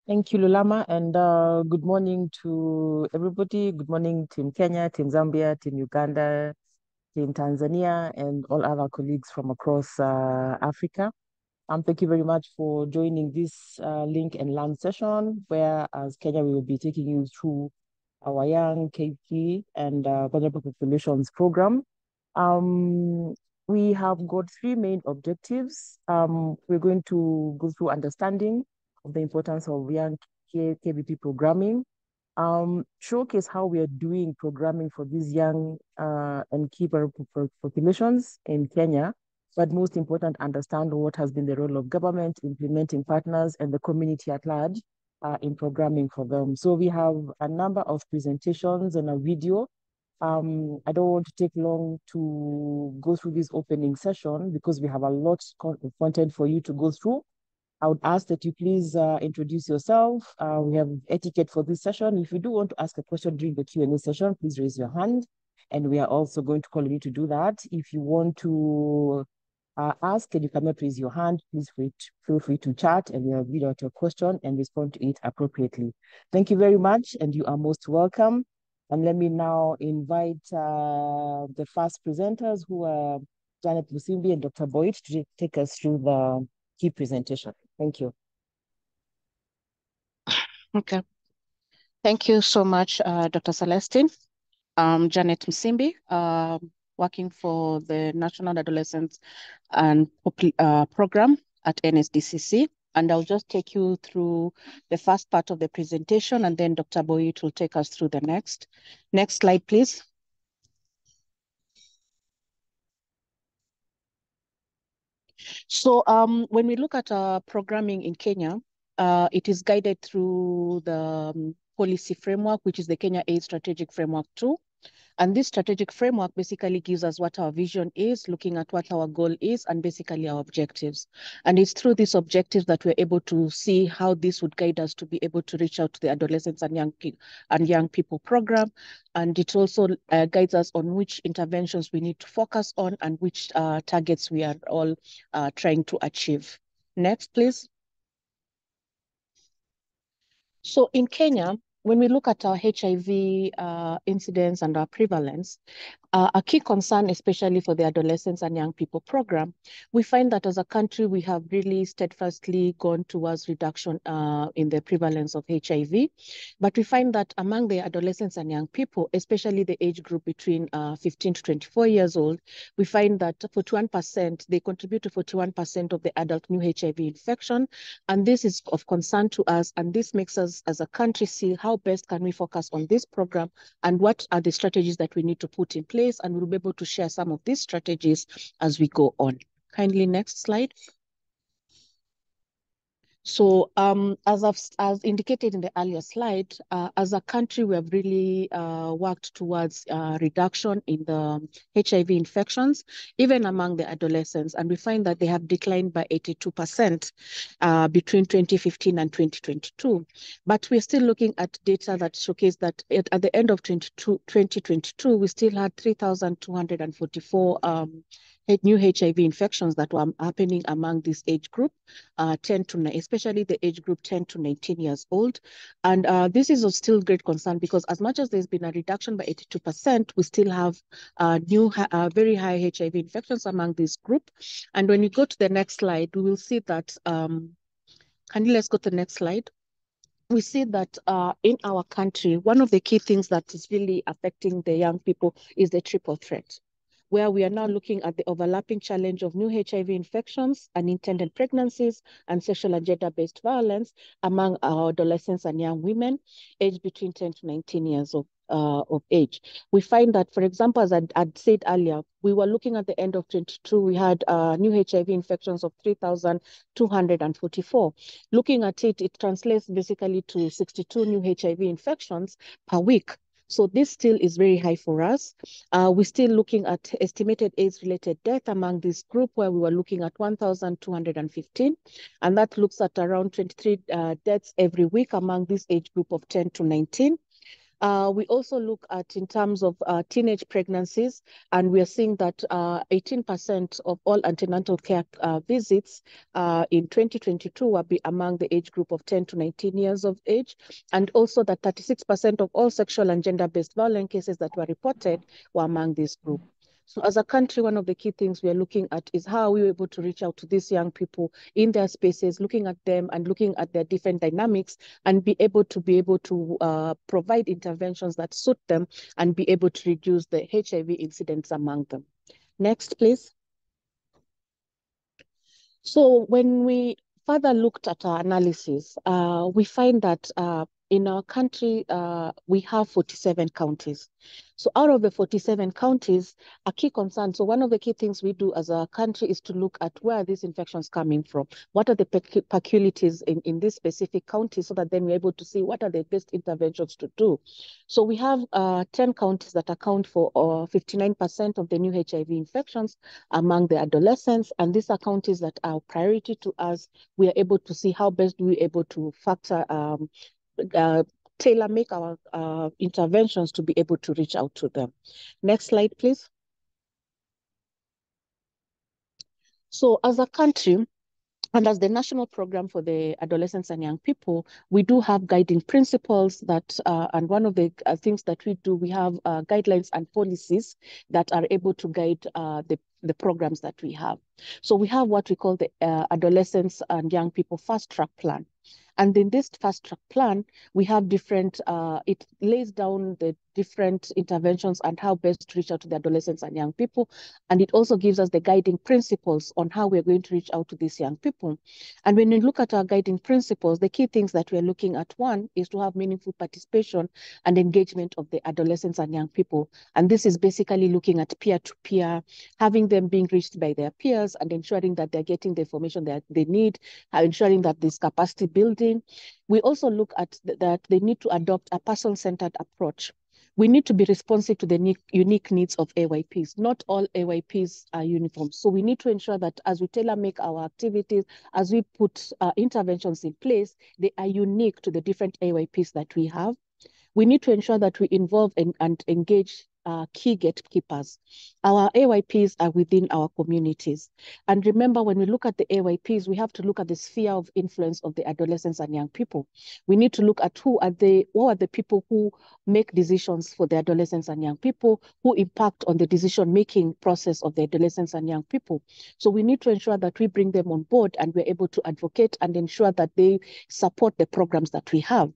Thank you, Lulama, and good morning to everybody. Good morning, Team Kenya, Team Zambia, Team Uganda, Team Tanzania, and all other colleagues from across Africa. Thank you very much for joining this Link and Learn session, where as Kenya, we will be taking you through our Young KP and Vulnerable Populations program. Um, we have got three main objectives. We're going to go through understanding of the importance of young KVP programming, showcase how we are doing programming for these young and key populations in Kenya, but most important, understand what has been the role of government, implementing partners, and the community at large in programming for them. So we have a number of presentations and a video. I don't want to take long to go through this opening session because we have a lot of content for you to go through. I would ask that you please introduce yourself. We have etiquette for this session. If you do want to ask a question during the Q&A session, please raise your hand. And we are also going to call on you to do that. If you want to ask and you cannot raise your hand, please feel free to chat and we'll read out your question and respond to it appropriately. Thank you very much and you are most welcome. And let me now invite the first presenters who are Janet Musimbi and Dr. Boyd to take us through the key presentation. Thank you. Okay. Thank you so much, Dr. Celestine. Janet Musimbi, working for the National Adolescents and Program at NSDCC. And I'll just take you through the first part of the presentation, and then Dr. Boyd will take us through the next. Next slide, please. So when we look at programming in Kenya, it is guided through the policy framework, which is the Kenya AIDS Strategic Framework 2. And this strategic framework basically gives us what our vision is, looking at what our goal is, and basically our objectives. And it's through these objectives that we're able to see how this would guide us to be able to reach out to the adolescents and young people program. And it also guides us on which interventions we need to focus on and which targets we are all trying to achieve. Next, please. So in Kenya, when we look at our HIV incidence and our prevalence, a key concern, especially for the adolescents and young people program, we find that as a country, we have really steadfastly gone towards reduction in the prevalence of HIV. But we find that among the adolescents and young people, especially the age group between 15 to 24 years old, we find that 41%, they contribute to 41% of the adult new HIV infection. And this is of concern to us. And this makes us as a country see how best can we focus on this program and what are the strategies that we need to put in place, and we'll be able to share some of these strategies as we go on. Kindly next slide. So as indicated in the earlier slide, as a country, we have really worked towards reduction in the HIV infections, even among the adolescents. And we find that they have declined by 82% between 2015 and 2022. But we're still looking at data that showcase that at the end of 2022, we still had 3,244 new HIV infections that were happening among this age group, 10 to 9, especially the age group 10 to 19 years old. And this is of still great concern because as much as there's been a reduction by 82%, we still have very high HIV infections among this group. And when you go to the next slide, we will see that, let's go to the next slide. We see that in our country, one of the key things that is really affecting the young people is the triple threat, where we are now looking at the overlapping challenge of new HIV infections, unintended pregnancies, and sexual and gender-based violence among our adolescents and young women aged between 10 to 19 years of age. We find that, for example, as I'd said earlier, we were looking at the end of 22, we had new HIV infections of 3,244. Looking at it, it translates basically to 62 new HIV infections per week. So this still is very high for us. We're still looking at estimated AIDS-related death among this group, where we were looking at 1,215, and that looks at around 23 deaths every week among this age group of 10 to 19. We also look at in terms of teenage pregnancies, and we are seeing that 18% of all antenatal care visits in 2022 will be among the age group of 10 to 19 years of age, and also that 36% of all sexual and gender-based violence cases that were reported were among this group. So as a country, one of the key things we are looking at is how we are able to reach out to these young people in their spaces, looking at them and looking at their different dynamics, and be able to provide interventions that suit them and be able to reduce the HIV incidents among them. Next, please. So when we further looked at our analysis, we find that in our country, we have 47 counties. So out of the 47 counties, a key concern, so one of the key things we do as a country is to look at where are these infections coming from? What are the peculiarities in this specific county, so that then we're able to see what are the best interventions to do. So we have 10 counties that account for 59% of the new HIV infections among the adolescents, and these are counties that are priority to us. We are able to see how best we are able to factor tailor-make our interventions to be able to reach out to them. Next slide, please. So as a country, and as the national program for the adolescents and young people, we do have guiding principles that, and one of the things that we do, we have guidelines and policies that are able to guide the programs that we have. So we have what we call the Adolescents and Young People Fast Track Plan. And in this fast track plan, we have different, it lays down the different interventions and how best to reach out to the adolescents and young people. And it also gives us the guiding principles on how we're going to reach out to these young people. And when we look at our guiding principles, the key things that we're looking at, one, is to have meaningful participation and engagement of the adolescents and young people. And this is basically looking at peer-to-peer, having them being reached by their peers and ensuring that they're getting the information that they need, ensuring that there's capacity building. We also look at that they need to adopt a person-centered approach. We need to be responsive to the unique needs of AYPs. Not all AYPs are uniform. So we need to ensure that as we tailor-make our activities, as we put interventions in place, they are unique to the different AYPs that we have. We need to ensure that we involve and engage key gatekeepers. Our AYPs are within our communities. And remember, when we look at the AYPs, we have to look at the sphere of influence of the adolescents and young people. We need to look at who are the people who make decisions for the adolescents and young people, who impact on the decision-making process of the adolescents and young people. So we need to ensure that we bring them on board and we're able to advocate and ensure that they support the programs that we have.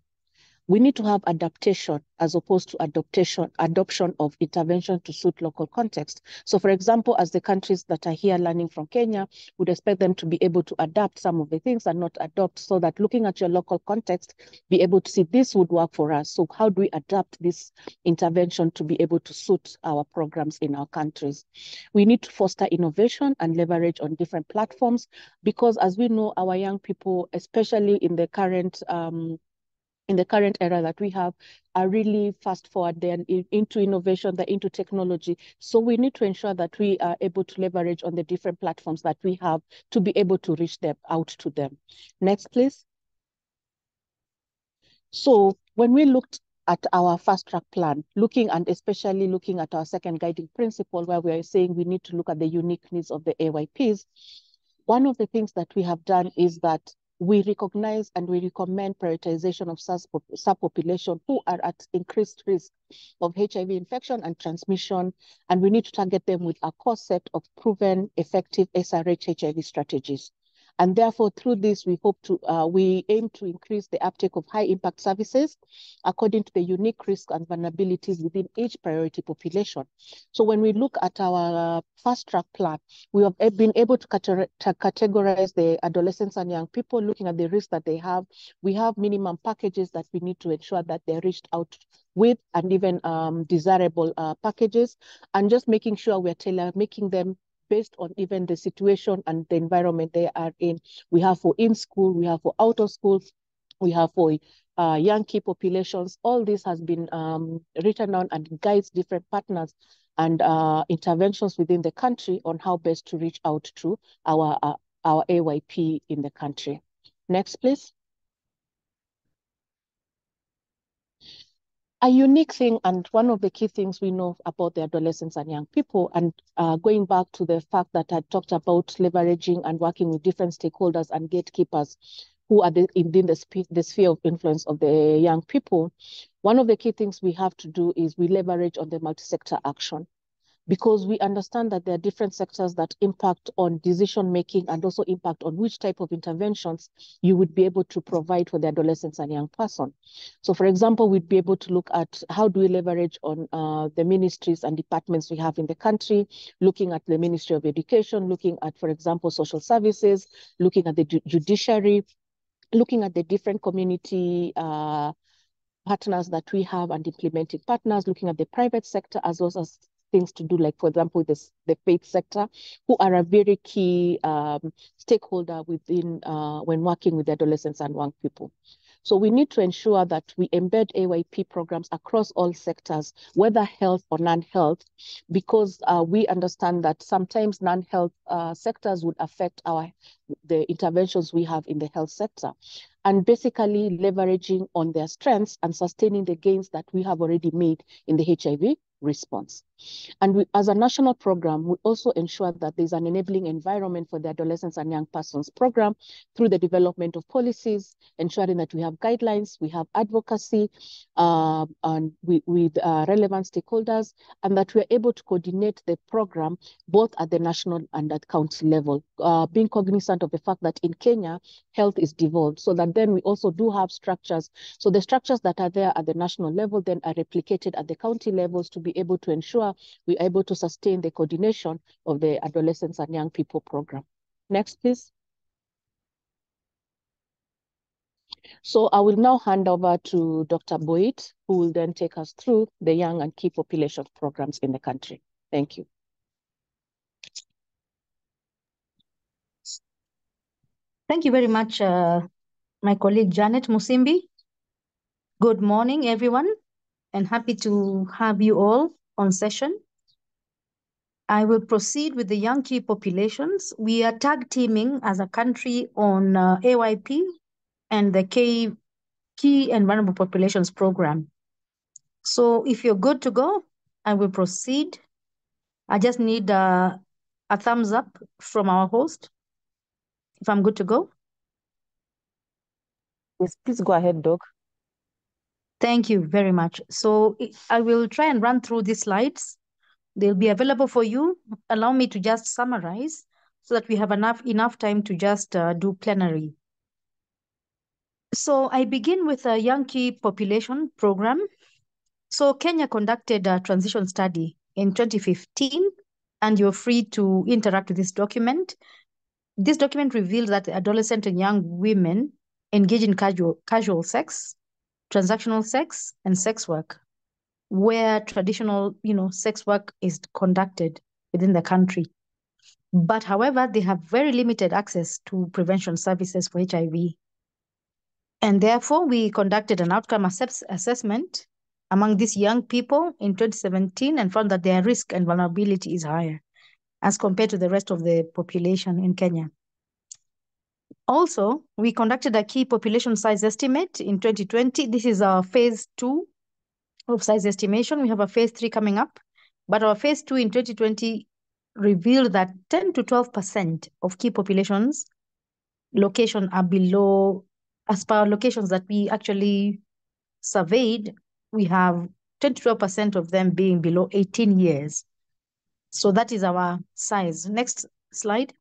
We need to have adaptation as opposed to adoption of intervention to suit local context. So for example, as the countries that are here learning from Kenya, would expect them to be able to adapt some of the things and not adopt, so that looking at your local context, be able to see this would work for us. So how do we adapt this intervention to be able to suit our programs in our countries? We need to foster innovation and leverage on different platforms, because as we know, our young people, especially in the current era that we have, are really fast forward. They're into innovation, they're into technology. So we need to ensure that we are able to leverage on the different platforms that we have to be able to reach them out to them. Next, please. So when we looked at our fast track plan, especially looking at our second guiding principle, where we are saying we need to look at the unique needs of the AYPs, one of the things that we have done is that we recognize and we recommend prioritization of subpopulation who are at increased risk of HIV infection and transmission, and we need to target them with a core set of proven effective SRH HIV strategies. And therefore, through this, we aim to increase the uptake of high impact services according to the unique risks and vulnerabilities within each priority population. So when we look at our fast track plan, we have been able to categorize the adolescents and young people, looking at the risks that they have. We have minimum packages that we need to ensure that they're reached out with, and even desirable packages, and just making sure we're making them based on even the situation and the environment they are in. We have for in-school, we have for out of school, we have for young key populations. All this has been written down and guides different partners and interventions within the country on how best to reach out to our AYP in the country. Next, please. A unique thing, and one of the key things we know about the adolescents and young people, and going back to the fact that I talked about leveraging and working with different stakeholders and gatekeepers who are within the sphere of influence of the young people, one of the key things we have to do is we leverage on the multi-sector action, because we understand that there are different sectors that impact on decision making and also impact on which type of interventions you would be able to provide for the adolescents and young person. So for example, we'd be able to look at how do we leverage on the ministries and departments we have in the country, looking at the Ministry of Education, looking at, for example, social services, looking at the judiciary, looking at the different community partners that we have and implementing partners, looking at the private sector as well as things to do, like, for example, the faith sector, who are a very key stakeholder within when working with adolescents and young people. So we need to ensure that we embed AYP programs across all sectors, whether health or non-health, because we understand that sometimes non-health sectors would affect the interventions we have in the health sector, and basically leveraging on their strengths and sustaining the gains that we have already made in the HIV response. And we, as a national program, we also ensure that there's an enabling environment for the adolescents and young persons program through the development of policies, ensuring that we have guidelines, we have advocacy and with relevant stakeholders, and that we're able to coordinate the program both at the national and at county level, being cognizant of the fact that in Kenya, health is devolved, so that then we also do have structures. So the structures that are there at the national level then are replicated at the county levels to be able to ensure we're able to sustain the coordination of the adolescents and young people program. Next, please. So I will now hand over to Dr. Boyd, who will then take us through the young and key population programs in the country. Thank you. Thank you very much, my colleague Janet Musimbi. Good morning, everyone, and happy to have you all on session. I will proceed with the young key populations. We are tag teaming as a country on AYP and the Key and Vulnerable Populations Program. So if you're good to go, I will proceed. I just need a thumbs up from our host if I'm good to go. Yes, please go ahead, Doc. Thank you very much. So I will try and run through these slides. They'll be available for you. Allow me to just summarize so that we have enough time to just do plenary. So I begin with a young key population program. So Kenya conducted a transition study in 2015, and you're free to interact with this document. This document revealed that adolescent and young women engage in casual sex, transactional sex, and sex work, where traditional, sex work is conducted within the country. But however, they have very limited access to prevention services for HIV. And therefore, we conducted an outcome assessment among these young people in 2017 and found that their risk and vulnerability is higher as compared to the rest of the population in Kenya. Also, we conducted a key population size estimate in 2020. This is our phase 2 of size estimation. We have a phase 3 coming up, but our phase 2 in 2020 revealed that 10 to 12% of key populations location are below, as per locations that we actually surveyed, we have 10 to 12% of them being below 18 years. So that is our size. Next slide.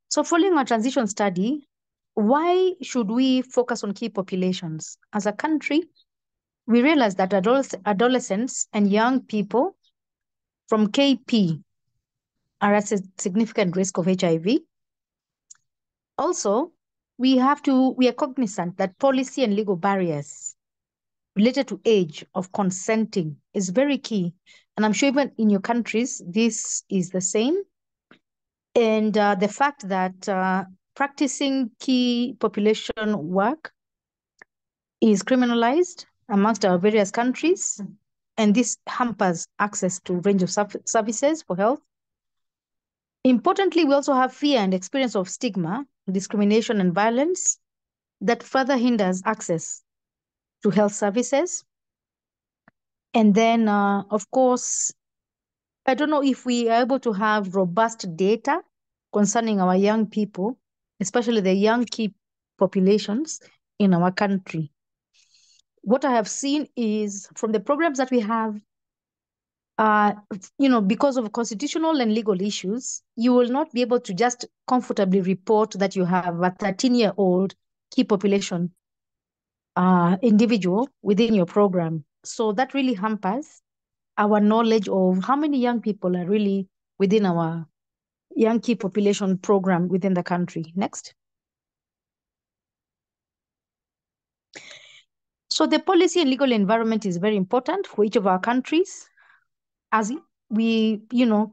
So following our transition study, why should we focus on key populations? As a country, we realized that adolescents and young people from KP are at a significant risk of HIV. Also, we are cognizant that policy and legal barriers related to age of consenting is very key. And I'm sure even in your countries, this is the same. And the fact that practicing key population work is criminalized amongst our various countries, and this hampers access to a range of services for health. Importantly, we also have fear and experience of stigma, discrimination, and violence that further hinders access to health services. And then, of course, I don't know if we are able to have robust data concerning our young people, especially the young key populations in our country. What I have seen is from the programs that we have, because of constitutional and legal issues, you will not be able to just comfortably report that you have a 13-year-old key population individual within your program. So that really hampers our knowledge of how many young people are really within our young key population program within the country. Next. So the policy and legal environment is very important for each of our countries as we,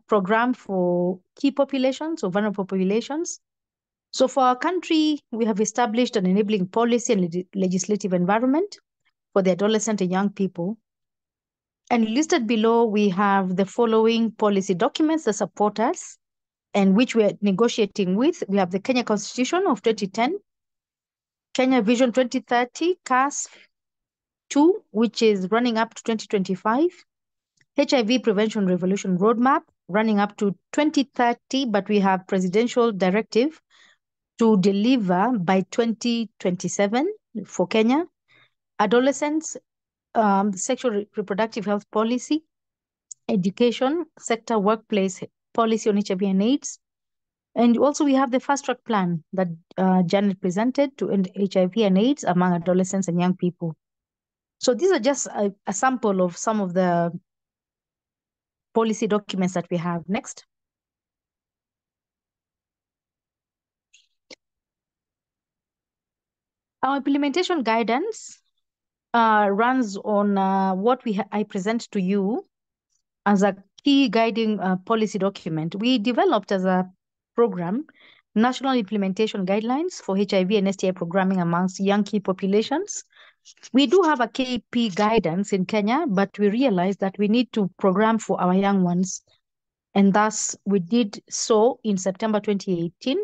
program for key populations or vulnerable populations. So for our country, we have established an enabling policy and legislative environment for the adolescent and young people. And listed below, we have the following policy documents that support us and which we are negotiating with. We have the Kenya Constitution of 2010, Kenya Vision 2030, CAS 2, which is running up to 2025, HIV Prevention Revolution Roadmap, running up to 2030, but we have presidential directive to deliver by 2027 for Kenya. Adolescents, sexual reproductive health policy, education sector, workplace policy on HIV and AIDS. And also we have the fast track plan that Janet presented to end HIV and AIDS among adolescents and young people. So these are just a sample of some of the policy documents that we have. Next. Our implementation guidance runs on what I present to you as a key guiding policy document. We developed as a program national implementation guidelines for HIV and STI programming amongst young key populations. We do have a KP guidance in Kenya, but we realized that we need to program for our young ones. And thus we did so in September 2018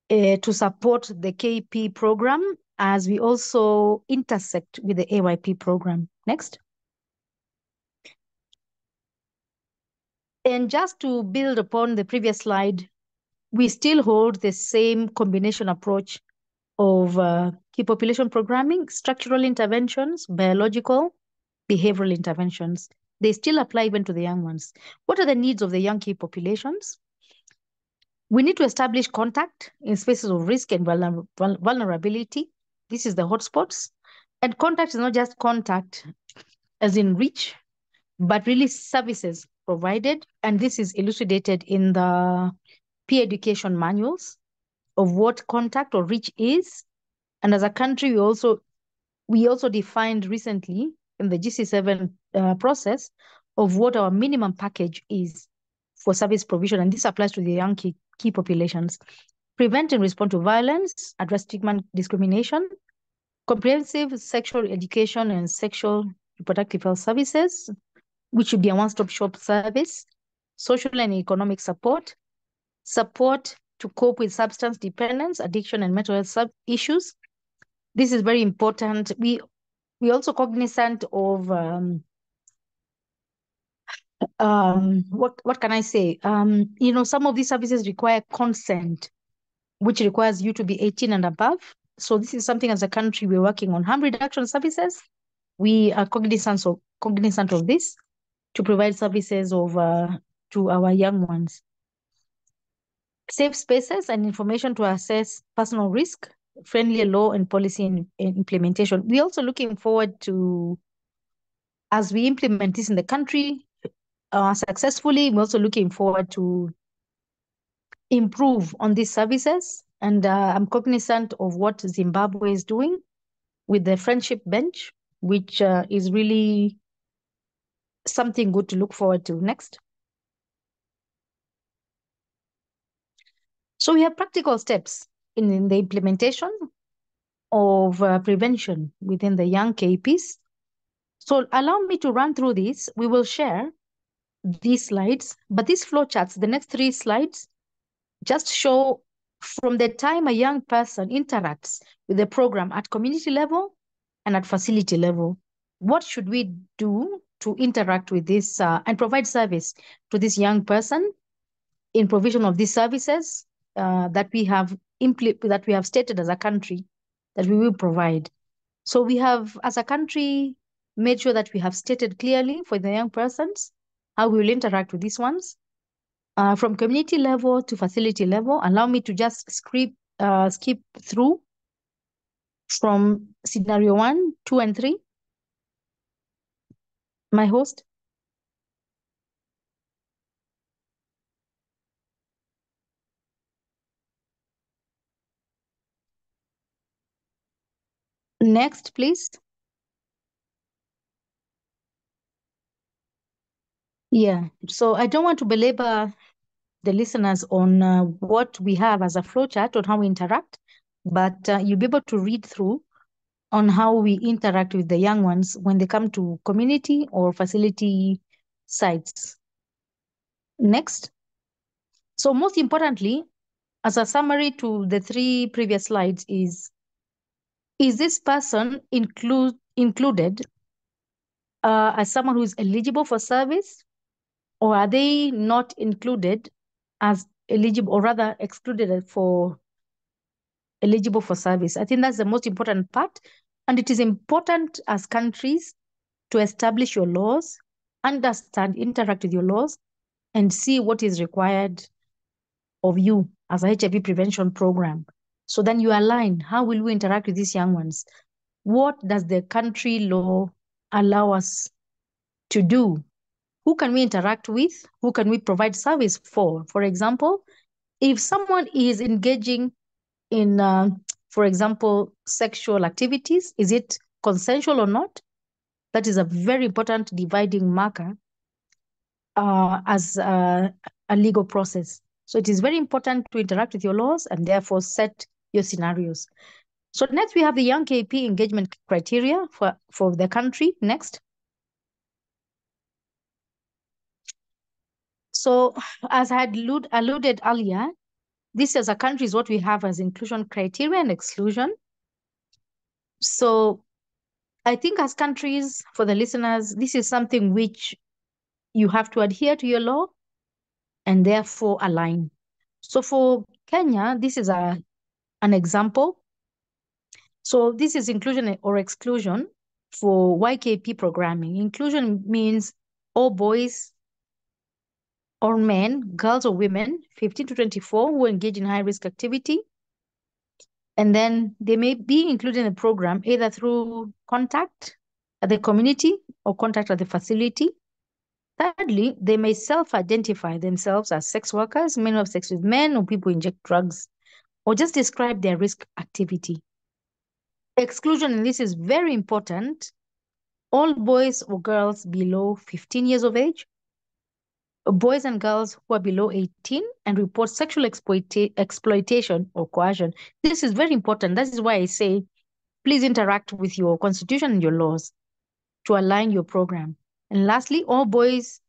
to support the KP program as we also intersect with the AYP program. Next. And just to build upon the previous slide, we still hold the same combination approach of key population programming, structural interventions, biological, behavioral interventions. They still apply even to the young ones. What are the needs of the young key populations? We need to establish contact in spaces of risk and vulnerability. This is the hotspots. And contact is not just contact as in reach, but really services provided. And this is elucidated in the peer education manuals of what contact or reach is. And as a country, we also defined recently in the GC7 process of what our minimum package is for service provision. And this applies to the young key populations. Prevent and respond to violence, address stigma and discrimination, comprehensive sexual education and sexual reproductive health services, which should be a one-stop shop service, social and economic support, support to cope with substance dependence, addiction, and mental health issues. This is very important. We also cognizant of what can I say? Some of these services require consent, which requires you to be 18 and above. So this is something as a country we're working on. Harm reduction services. We are cognizant of this to provide services to our young ones. Safe spaces and information to assess personal risk, friendly law and policy implementation. We're also looking forward to, as we implement this in the country successfully, we're also looking forward to improve on these services. And I'm cognizant of what Zimbabwe is doing with the friendship bench, which is really something good to look forward to. Next. So we have practical steps in the implementation of prevention within the young KPs. So allow me to run through this. We will share these slides, but these flowcharts, the next 3 slides, just show from the time a young person interacts with the program at community level and at facility level. What should we do to interact with this and provide service to this young person in provision of these services that we have stated as a country that we will provide? So we have, as a country, made sure that we have stated clearly for the young persons how we will interact with these ones. From community level to facility level, allow me to just skip through from scenario 1, 2, and 3. My host. Next, please. Yeah, so I don't want to belabor the listeners on what we have as a flowchart on how we interact, but you'll be able to read through on how we interact with the young ones when they come to community or facility sites. Next. So most importantly, as a summary to the 3 previous slides is this person included as someone who is eligible for service, or are they not included as eligible, or rather excluded for eligible for service? I think that's the most important part. And it is important as countries to establish your laws, understand, interact with your laws, and see what is required of you as a HIV prevention program. So then you align, how will we interact with these young ones? What does the country law allow us to do? Who can we interact with? Who can we provide service for? For example, if someone is engaging in, for example, sexual activities, is it consensual or not? That is a very important dividing marker as a legal process. So it is very important to interact with your laws and therefore set your scenarios. So next we have the young KP engagement criteria for the country. Next. So as I had alluded earlier, this as a country is what we have as inclusion criteria and exclusion. So I think as countries, for the listeners, this is something which you have to adhere to your law and therefore align. So for Kenya, this is an example. So this is inclusion or exclusion for YKP programming. Inclusion means all boys or men, girls or women, 15 to 24, who engage in high-risk activity. And then they may be included in the program either through contact at the community or contact at the facility. Thirdly, they may self-identify themselves as sex workers, men who have sex with men, or people who inject drugs, or just describe their risk activity. Exclusion, and this is very important, all boys or girls below 15 years of age, boys and girls who are below 18 and report sexual exploitation or coercion. This is very important. That is why I say, please interact with your constitution and your laws to align your program. And lastly, all boys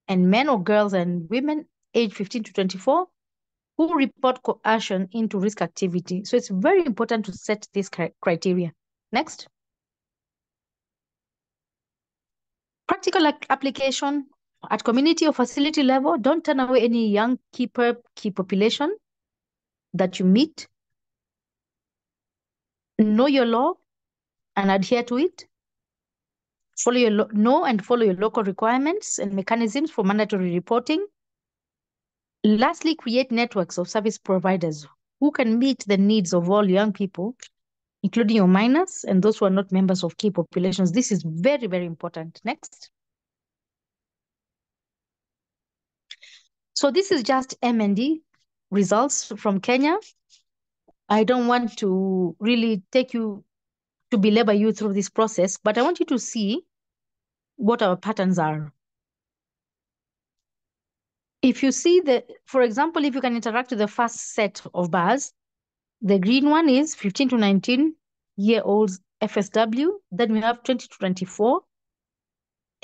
and men or girls and women age 15 to 24 who report coercion into risk activity. So it's very important to set this criteria. Next. Practical application at community or facility level. Don't turn away any young key population that you meet. Know your law and adhere to it. Know and follow your local requirements and mechanisms for mandatory reporting. Lastly, create networks of service providers who can meet the needs of all young people, including your minors and those who are not members of key populations. This is very, very important. Next. So this is just M&D results from Kenya. I don't want to really belabor you through this process, but I want you to see what our patterns are. If you see for example, if you can interact with the first set of bars, the green one is 15 to 19-year-olds FSW. Then we have 20 to 24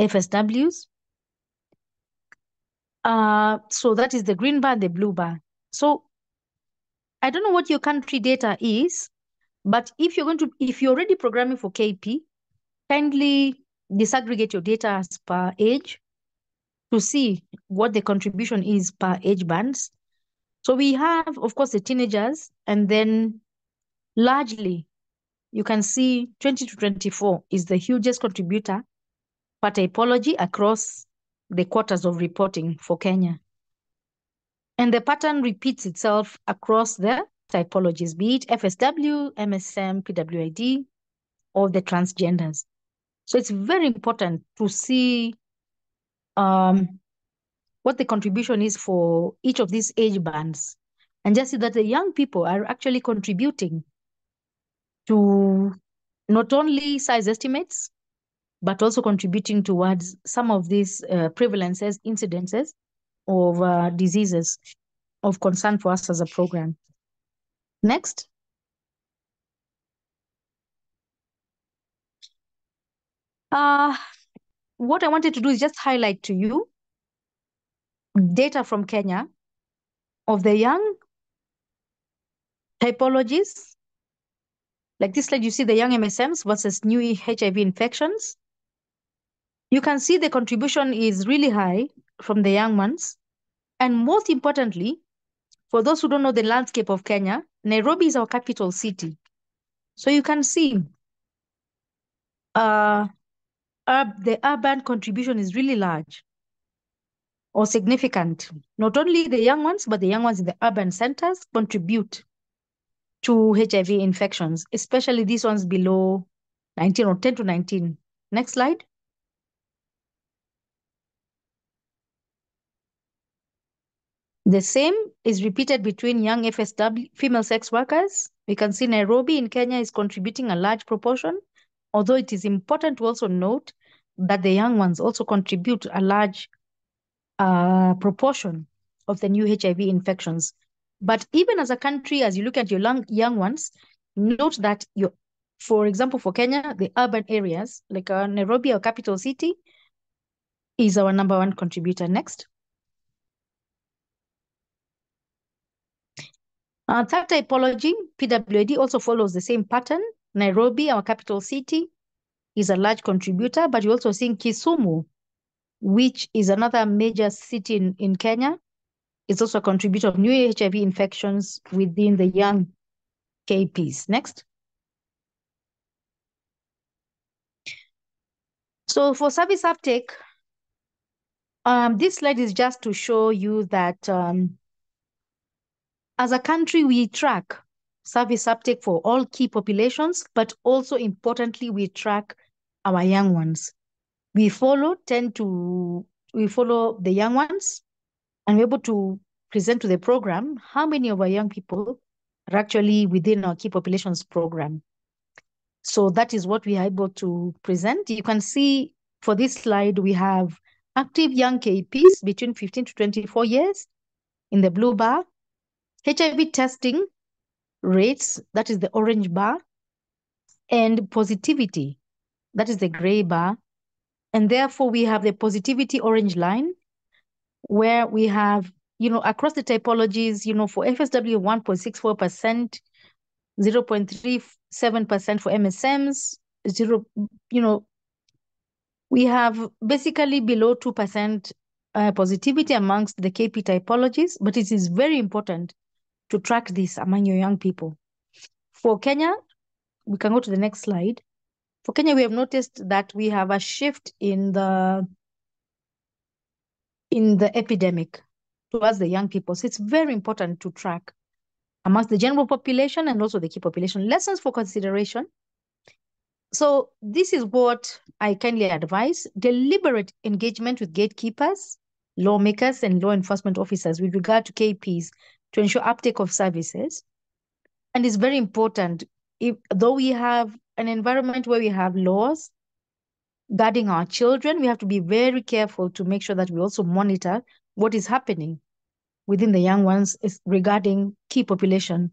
FSWs. So that is the green bar, the blue bar. So I don't know what your country data is, But if you're already programming for KP, kindly disaggregate your data as per age to see what the contribution is per age bands. So we have, of course, the teenagers, and then largely you can see 20 to 24 is the hugest contributor per typology across the quarters of reporting for Kenya. And the pattern repeats itself across the typologies, be it FSW, MSM, PWID, or the transgenders. So it's very important to see what the contribution is for each of these age bands, and just see that the young people are actually contributing to not only size estimates, but also contributing towards some of these prevalences, incidences of diseases of concern for us as a program. Next. What I wanted to do is just highlight to you data from Kenya of the young typologies. Like this slide, you see the young MSMs versus new HIV infections. You can see the contribution is really high from the young ones. And most importantly, for those who don't know the landscape of Kenya, Nairobi is our capital city. So you can see the urban contribution is really large or significant. Not only the young ones, but the young ones in the urban centers contribute to HIV infections, especially these ones below 19 or 10 to 19. Next slide. The same is repeated between young FSW, female sex workers. We can see Nairobi in Kenya is contributing a large proportion, although it is important to also note that the young ones also contribute a large proportion of the new HIV infections. But even as a country, as you look at your young ones, note that for example, for Kenya, the urban areas, like Nairobi, our capital city, is our #1 contributor. Next. Third typology, PWID, also follows the same pattern. Nairobi, our capital city, is a large contributor, but you're also seeing Kisumu, which is another major city in Kenya. It's also a contributor of new HIV infections within the young KPs. Next. So for service uptake, this slide is just to show you that as a country, we track service uptake for all key populations, but also importantly, we track our young ones. We follow the young ones, and we're able to present to the program how many of our young people are actually within our key populations program. So that is what we are able to present. You can see for this slide, we have active young KPs between 15 to 24 years in the blue bar, HIV testing rates, that is the orange bar, and positivity, that is the gray bar. And therefore, we have the positivity orange line, where we have, across the typologies, for FSW, 1.64%, 0.37% for MSMs, we have basically below 2% positivity amongst the KP typologies, but it is very important to track this among your young people. For Kenya, we can go to the next slide. For Kenya, we have noticed that we have a shift in the epidemic towards the young people. So it's very important to track amongst the general population and also the key population. Lessons for consideration. So this is what I kindly advise: deliberate engagement with gatekeepers, lawmakers, and law enforcement officers with regard to KPs to ensure uptake of services. And it's very important, though we have an environment where we have laws guarding our children, we have to be very careful to make sure that we also monitor what is happening within the young ones regarding key population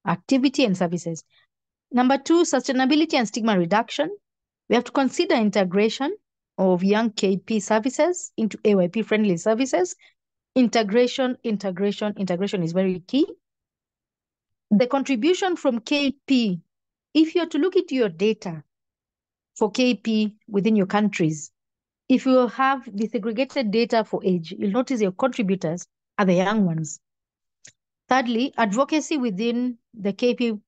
activity and services. Number 2, sustainability and stigma reduction. We have to consider integration of young KP services into AYP-friendly services. Integration is very key. The contribution from KP if you're to look into your data for KP within your countries, if you have disaggregated data for age, you'll notice your contributors are the young ones. Thirdly, advocacy within the KP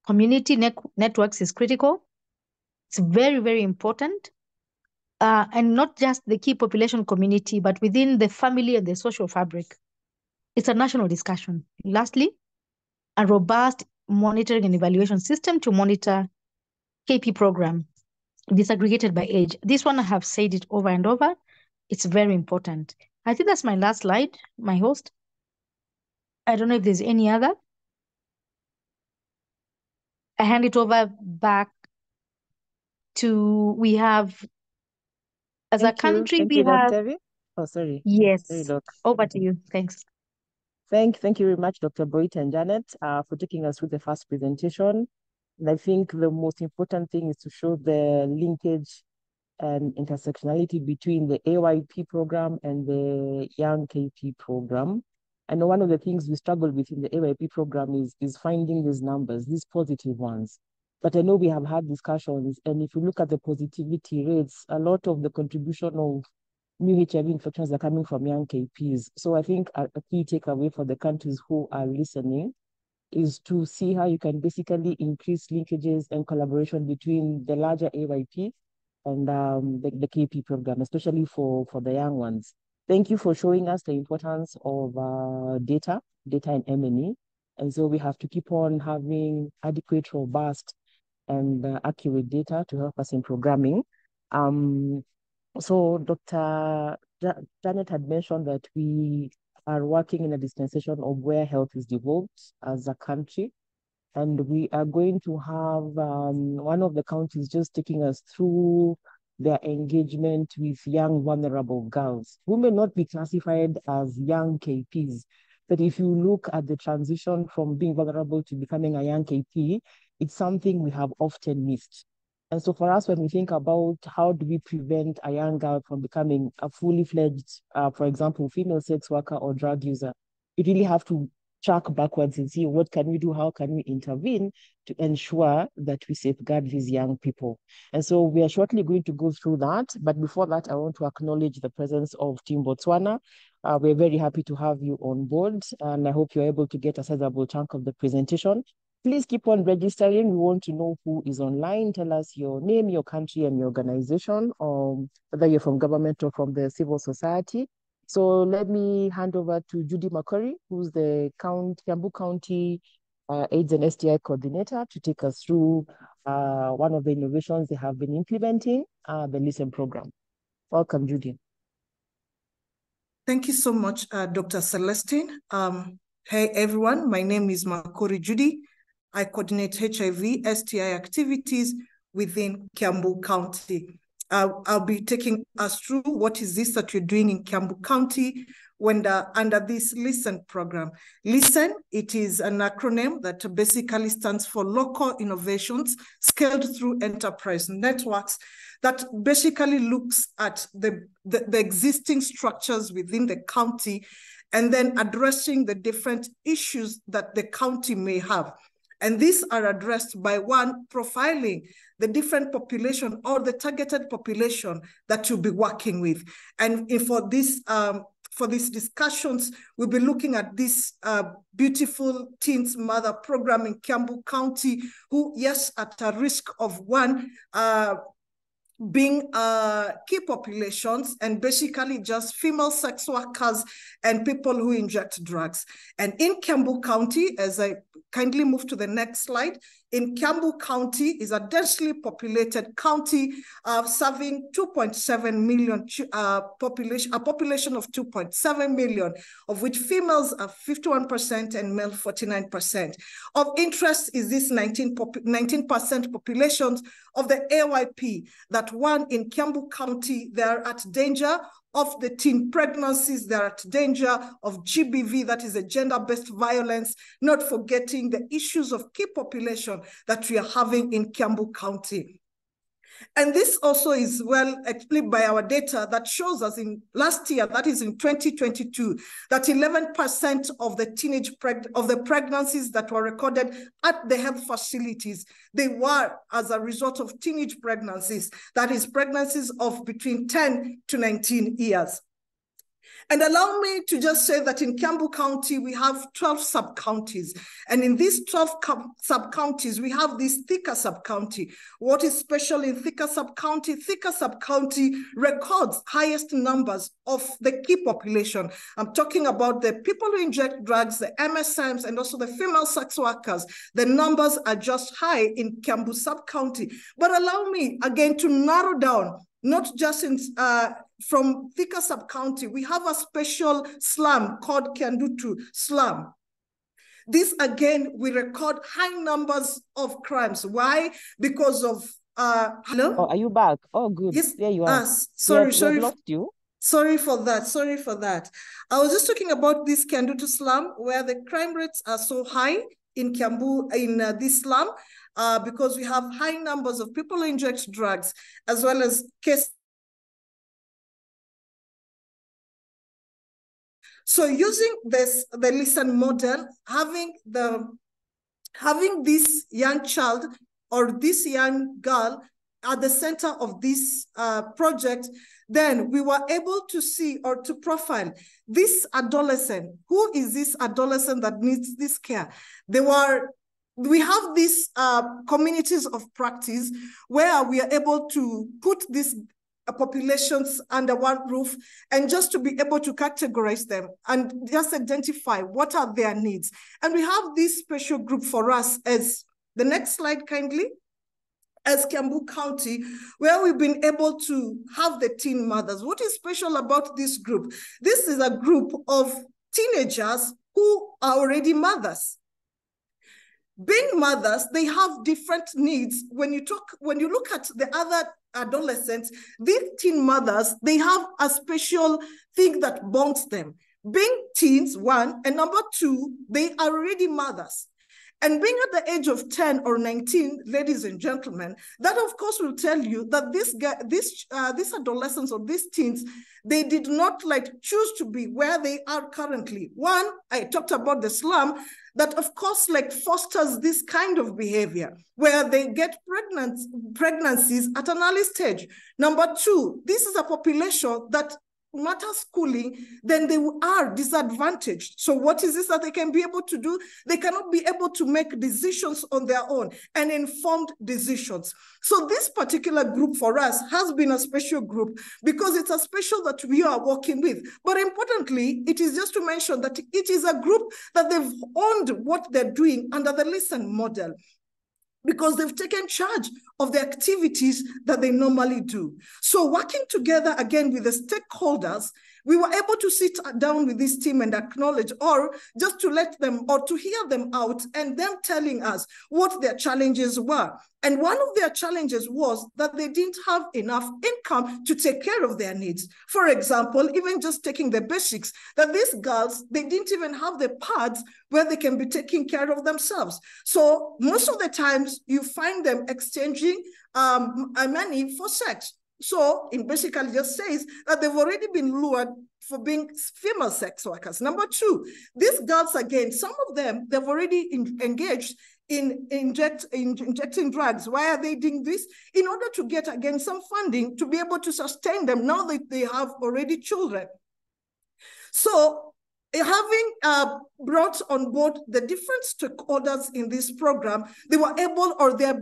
community networks is critical. It's very, very important. And not just the key population community, but within the family and the social fabric. It's a national discussion. Lastly, a robust monitoring and evaluation system to monitor KP program disaggregated by age. This one I have said it over and over. It's very important. I think that's my last slide, my host. I don't know if there's any other. I hand it over back to, we have, as a country, Thank we you, have, Dr. Oh, sorry. yes, Sorry, Doc. over to you. Thanks. Thank you very much, Dr. Boyd and Janet, for taking us through the first presentation. And I think the most important thing is to show the linkage and intersectionality between the AYP program and the Young KP program. I know one of the things we struggle with in the AYP program is finding these numbers, these positive ones. But I know we have had discussions, and if you look at the positivity rates, a lot of the contribution of new HIV infections are coming from young KPs. So I think a key takeaway for the countries who are listening is to see how you can basically increase linkages and collaboration between the larger AYP and the KP program, especially for the young ones. Thank you for showing us the importance of data and M&E. And so we have to keep on having adequate, robust, and accurate data to help us in programming. So Dr. Janet had mentioned that we are working in a dispensation of where health is devolved as a country. And we are going to have one of the counties just taking us through their engagement with young vulnerable girls who may not be classified as young KPs. But if you look at the transition from being vulnerable to becoming a young KP, it's something we have often missed. And so for us, when we think about how do we prevent a young girl from becoming a fully fledged, for example, female sex worker or drug user, you really have to track backwards and see what can we do, how can we intervene to ensure that we safeguard these young people. And so we are shortly going to go through that. But before that, I want to acknowledge the presence of Team Botswana. We're very happy to have you on board, and I hope you're able to get a sizable chunk of the presentation. Please keep on registering. We want to know who is online. Tell us your name, your country, and your organization, whether you're from government or from the civil society. So let me hand over to Judy McCurry, who's the Kiambu County AIDS and STI coordinator, to take us through one of the innovations they have been implementing, the LISTEN program. Welcome, Judy. Thank you so much, Dr. Celestine. Hey, everyone. My name is Makori Judy. I coordinate HIV, STI activities within Kiambu County. I'll be taking us through what is this that you're doing in Kiambu County under this LISTEN program. LISTEN, it is an acronym that basically stands for Local Innovations Scaled Through Enterprise Networks, that basically looks at the existing structures within the county and then addressing the different issues that the county may have. And these are addressed by one, profiling the different population or the targeted population that you'll be working with. And for these discussions, we'll be looking at this beautiful Teens Mother program in Kiambu County, who, yes, at a risk of one, being key populations and basically just female sex workers and people who inject drugs. And in Kiambu County, as I kindly move to the next slide, in Kiambu County is a densely populated county serving 2.7 million a population of 2.7 million, of which females are 51% and male 49%. Of interest is this 19% populations of the AYP, that one in Kiambu County, they're at danger of the teen pregnancies, they're at danger of GBV, that is a gender-based violence, not forgetting the issues of key population that we are having in Kiambu County. And this also is well explained by our data that shows us in last year, that is in 2022, that 11% of the pregnancies that were recorded at the health facilities, they were as a result of teenage pregnancies, that is pregnancies of between 10 to 19 years. And allow me to just say that in Kiambu County, we have 12 sub-counties. And in these 12 sub-counties, we have this Thika sub-county. What is special in Thika sub-county? Thika sub-county records highest numbers of the key population. I'm talking about the people who inject drugs, the MSMs, and also the female sex workers. The numbers are just high in Kiambu sub-county. But allow me, again, to narrow down, not just in from Thika sub-county, we have a special slum called Kiandutu slum. This, again, we record high numbers of crimes. Why? Because of, hello? Oh, are you back? Oh, good. Yes, there you are. Sorry. We lost you. Sorry for that. I was just talking about this Kiandutu slum, where the crime rates are so high in Kiambu, in this slum, because we have high numbers of people who inject drugs, as well as cases. So using the LISTEN model, having this young child or this young girl at the center of this project, then we were able to see or to profile this adolescent. Who is this adolescent that needs this care? We have these communities of practice where we are able to put these populations under one roof and just to be able to categorize them and just identify what are their needs. And we have this special group for us as, the next slide kindly, as Kiambu County, where we've been able to have the teen mothers. What is special about this group? This is a group of teenagers who are already mothers. Being mothers, they have different needs. When you look at the other adolescents, these teen mothers, they have a special thing that bonds them. Being teens, one, and number two, they are already mothers. And being at the age of 10 or 19, ladies and gentlemen, that of course will tell you that these adolescents or these teens, they did not choose to be where they are currently. One, I talked about the slum, that of course fosters this kind of behavior where they get pregnancies at an early stage. Number two, this is a population that matter schooling, then they are disadvantaged. So what is this that they can be able to do? They cannot be able to make decisions on their own and informed decisions. So this particular group for us has been a special group because it's a special that we are working with. But importantly, it is just to mention that it is a group that they've owned what they're doing under the LISTEN model, because they've taken charge of the activities that they normally do. So working together again with the stakeholders, we were able to sit down with this team and acknowledge, or just to let them, or to hear them out and them telling us what their challenges were. And one of their challenges was that they didn't have enough income to take care of their needs. For example, even just taking the basics, that these girls, they didn't even have the pads where they can be taking care of themselves. So most of the times you find them exchanging money for sex. So it basically just says that they've already been lured for being female sex workers. Number two, these girls, again, some of them, they've already engaged in injecting drugs. Why are they doing this? In order to get, again, some funding to be able to sustain them now that they have already children. So having brought on board the different stakeholders in this program, they were able, or they're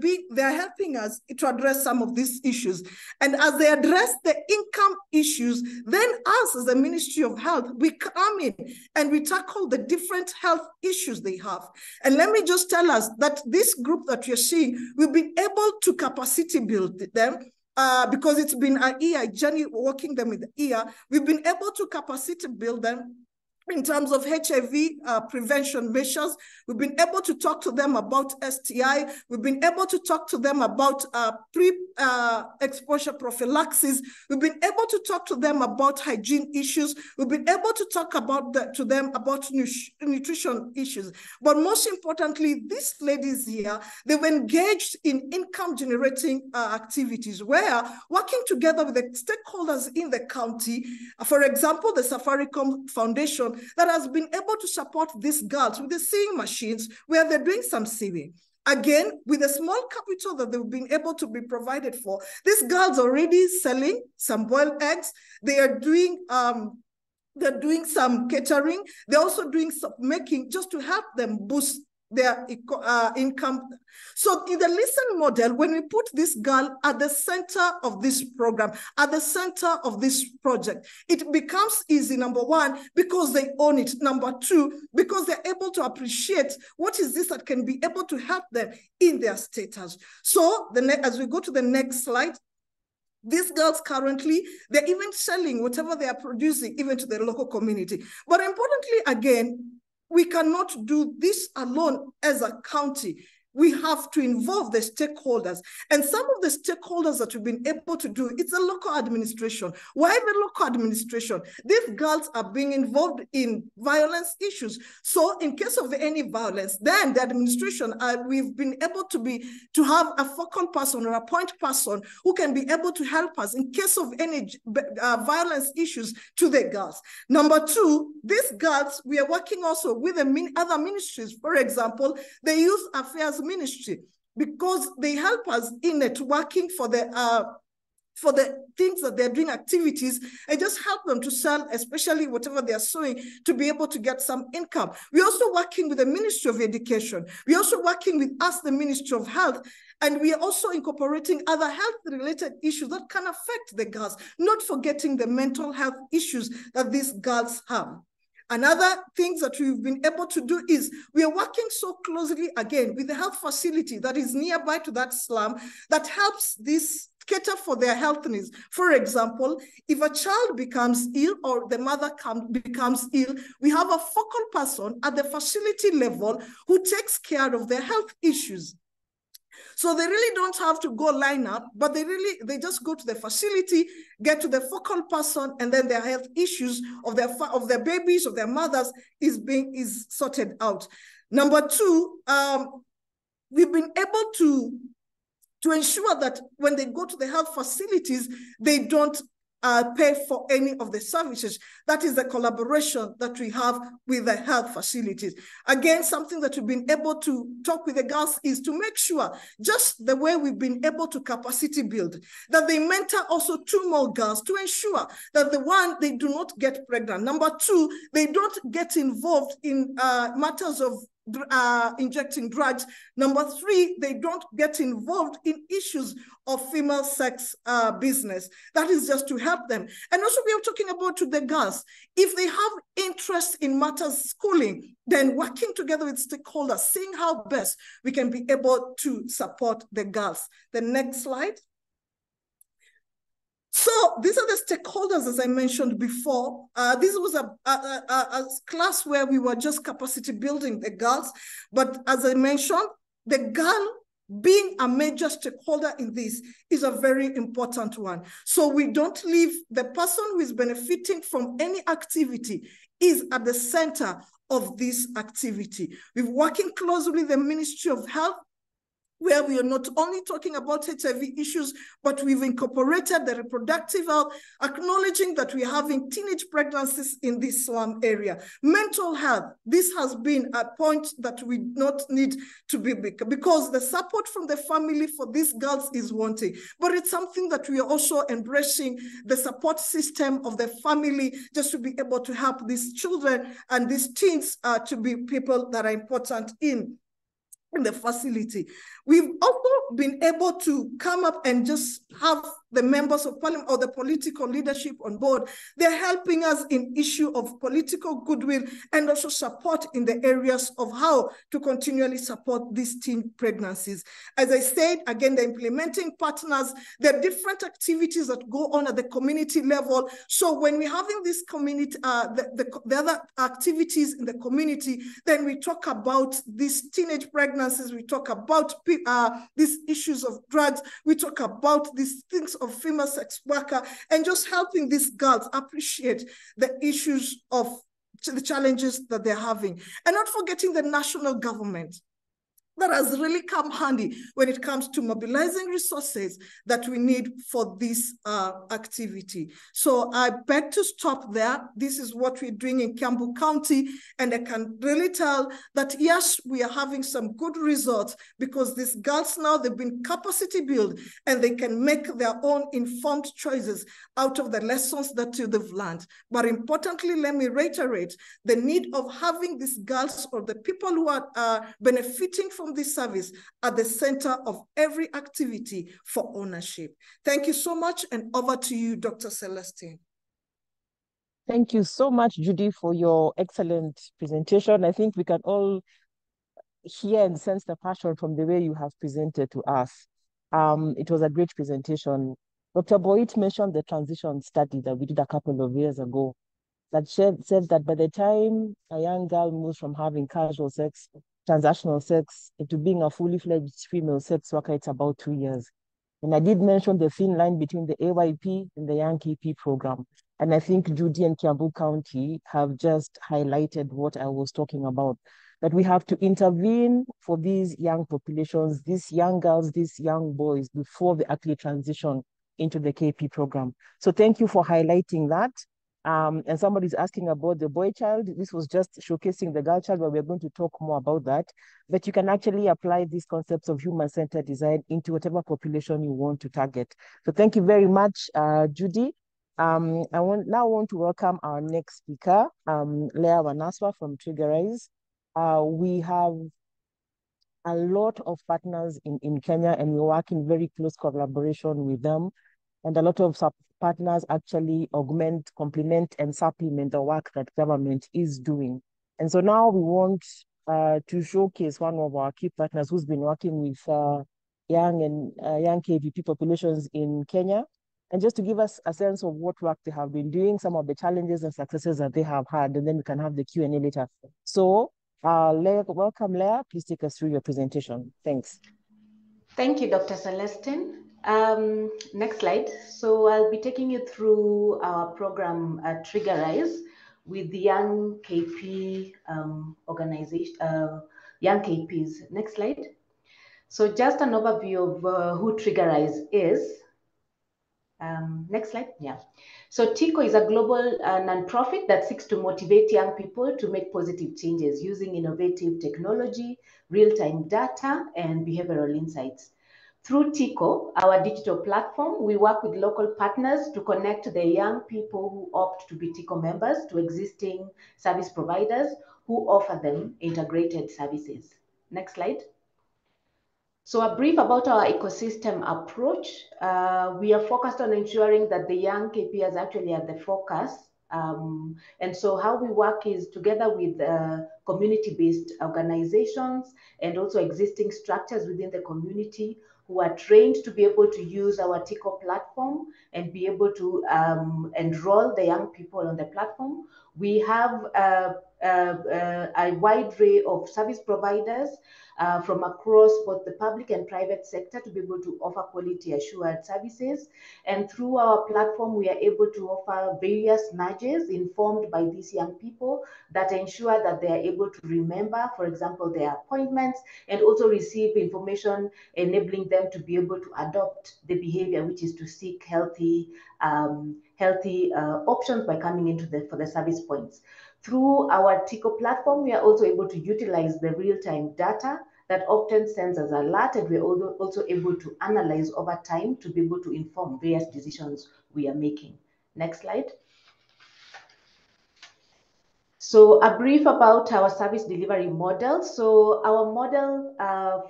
helping us to address some of these issues. And as they address the income issues, then us as the Ministry of Health, we come in and we tackle the different health issues they have. And let me just tell us that this group that you're seeing, we've been able to capacity build them. Because it's been a year journey working them with the year, we've been able to capacity build them in terms of HIV prevention measures. We've been able to talk to them about STI. We've been able to talk to them about pre-exposure prophylaxis. We've been able to talk to them about hygiene issues. We've been able to talk to them about nutrition issues. But most importantly, these ladies here, they've engaged in income generating activities where working together with the stakeholders in the county, for example, the Safaricom Foundation, that has been able to support these girls with the sewing machines where they're doing some sewing. Again, with a small capital that they've been able to be provided for, these girls are already selling some boiled eggs. They are doing they're doing some catering. They're also doing some making just to help them boost their income. So in the Listen model, when we put this girl at the center of this program, at the center of this project, it becomes easy, number one, because they own it. Number two, because they're able to appreciate what is this that can be able to help them in their status. So as we go to the next slide, these girls currently, they're even selling whatever they are producing, even to the local community. But importantly, again, we cannot do this alone as a county. We have to involve the stakeholders. And some of the stakeholders that we've been able to do, it's the local administration. Why the local administration? These girls are being involved in violence issues. So in case of any violence, then the administration, we've been able to have a focal person or a point person who can be able to help us in case of any violence issues to the girls. Number two, these girls, we are working also with the other ministries. For example, the Youth Affairs Ministry, because they help us in networking for the things that they're doing, activities, and just help them to sell, especially whatever they're sewing, to be able to get some income. We're also working with the Ministry of Education. We're also working with us, the Ministry of Health, and we are also incorporating other health-related issues that can affect the girls, not forgetting the mental health issues that these girls have. Another thing that we've been able to do is we are working so closely, again, with the health facility that is nearby to that slum that helps this cater for their health needs. For example, if a child becomes ill or the mother becomes ill, we have a focal person at the facility level who takes care of their health issues. So they really don't have to go line up, but they just go to the facility, get to the focal person, and then their health issues of their babies, of their mothers is sorted out. Number two, we've been able to ensure that when they go to the health facilities, they don't pay for any of the services. That is the collaboration that we have with the health facilities. Again, something that we've been able to talk with the girls is to make sure, just the way we've been able to capacity build, that they mentor also 2 more girls to ensure that they do not get pregnant. Number 2, they don't get involved in matters of injecting drugs. Number 3, they don't get involved in issues of female sex business. That is just to help them. And also we are talking about to the girls, if they have interest in matters schooling, then working together with stakeholders, seeing how best we can be able to support the girls. The next slide. So these are the stakeholders, as I mentioned before. This was a class where we were just capacity building the girls. But as I mentioned, the girl being a major stakeholder in this is a very important one. So we don't leave the person who is benefiting from any activity is at the center of this activity. We're working closely with the Ministry of Health, where we are not only talking about HIV issues, but we've incorporated the reproductive health, acknowledging that we're having teenage pregnancies in this slum area. Mental health, this has been a point that we not need to be big, because the support from the family for these girls is wanting, but it's something that we are also embracing the support system of the family, just to be able to help these children and these teens to be people that are important in the facility. We've also been able to come up and just have the members of parliament or the political leadership on board. They're helping us in issue of political goodwill and also support in the areas of how to continually support these teen pregnancies. As I said, again, the implementing partners, there are different activities that go on at the community level. So when we're having this community, the other activities in the community, then we talk about these teenage pregnancies, we talk about these issues of drugs, we talk about these things of female sex worker, and just helping these girls appreciate the issues of the challenges that they're having. And not forgetting the national government. That has really come handy when it comes to mobilizing resources that we need for this activity. So I beg to stop there. This is what we're doing in Kiambu County, and I can really tell that yes, we are having some good results because these girls now, they've been capacity built and they can make their own informed choices out of the lessons that they've learned. But importantly, let me reiterate the need of having these girls or the people who are benefiting from this service at the center of every activity for ownership. Thank you so much, and over to you, Dr. Celestine. Thank you so much, Judy, for your excellent presentation. I think we can all hear and sense the passion from the way you have presented to us. It was a great presentation. Dr. Boyd mentioned the transition study that we did a couple of years ago that said that by the time a young girl moves from having casual sex, transactional sex, into being a fully fledged female sex worker, it's about 2 years. And I did mention the thin line between the AYP and the Young KP program. And I think Judy and Kiambu County have just highlighted what I was talking about, that we have to intervene for these young populations, these young girls, these young boys, before they actually transition into the KP program. So thank you for highlighting that. And somebody's asking about the boy child. This was just showcasing the girl child, but we're going to talk more about that. But you can actually apply these concepts of human-centered design into whatever population you want to target. So thank you very much, Judy. I now want to welcome our next speaker, Leah Wanaswa from Triggerize. We have a lot of partners in Kenya, and we work in very close collaboration with them. And a lot of partners actually augment, complement, and supplement the work that government is doing. And so now we want to showcase one of our key partners who's been working with young KVP populations in Kenya, and just to give us a sense of what work they have been doing, some of the challenges and successes that they have had, and then we can have the Q&A later. So Leah, welcome, Leah. Please take us through your presentation. Thanks. Thank you, Dr. Celestine. Next slide. So I'll be taking you through our program Triggerize with the Young KP organization, Young KPs. Next slide. So just an overview of who Triggerize is. Next slide. Yeah. So TICO is a global nonprofit that seeks to motivate young people to make positive changes using innovative technology, real-time data, and behavioral insights. Through TICO, our digital platform, we work with local partners to connect the young people who opt to be TICO members to existing service providers who offer them integrated services. Next slide. So a brief about our ecosystem approach. We are focused on ensuring that the young KP is actually at the focus. And so how we work is together with community-based organizations and also existing structures within the community who are trained to be able to use our TICO platform and be able to enroll the young people on the platform. We have a wide array of service providers from across both the public and private sector to be able to offer quality assured services. And through our platform, we are able to offer various nudges informed by these young people that ensure that they are able to remember, for example, their appointments, and also receive information enabling them to be able to adopt the behavior, which is to seek healthy options by coming into for the service points. Through our TICO platform, we are also able to utilize the real-time data that often sends as alert, and we're also able to analyze over time to be able to inform various decisions we are making. Next slide. So a brief about our service delivery model. So our model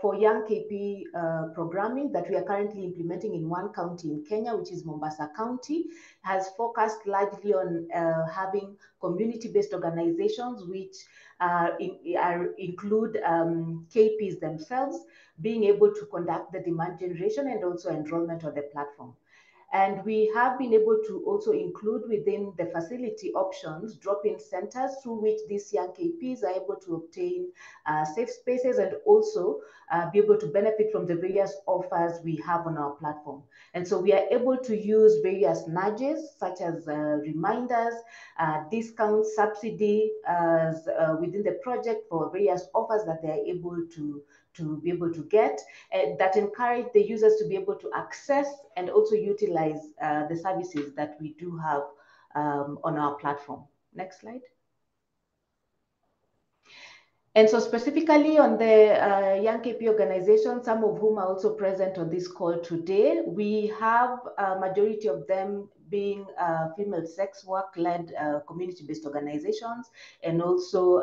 for young KP programming that we are currently implementing in one county in Kenya, which is Mombasa County, has focused largely on having community-based organizations which include KPs themselves, being able to conduct the demand generation and also enrollment on the platform. And we have been able to also include within the facility options, drop-in centers through which these young KPs are able to obtain safe spaces and also be able to benefit from the various offers we have on our platform. And so we are able to use various nudges such as reminders, discounts, subsidy within the project for various offers that they are able to be able to get, that encourage the users to be able to access and also utilize the services that we do have on our platform. Next slide. And so specifically on the young KP organizations, some of whom are also present on this call today, we have a majority of them being female sex work-led community-based organizations and also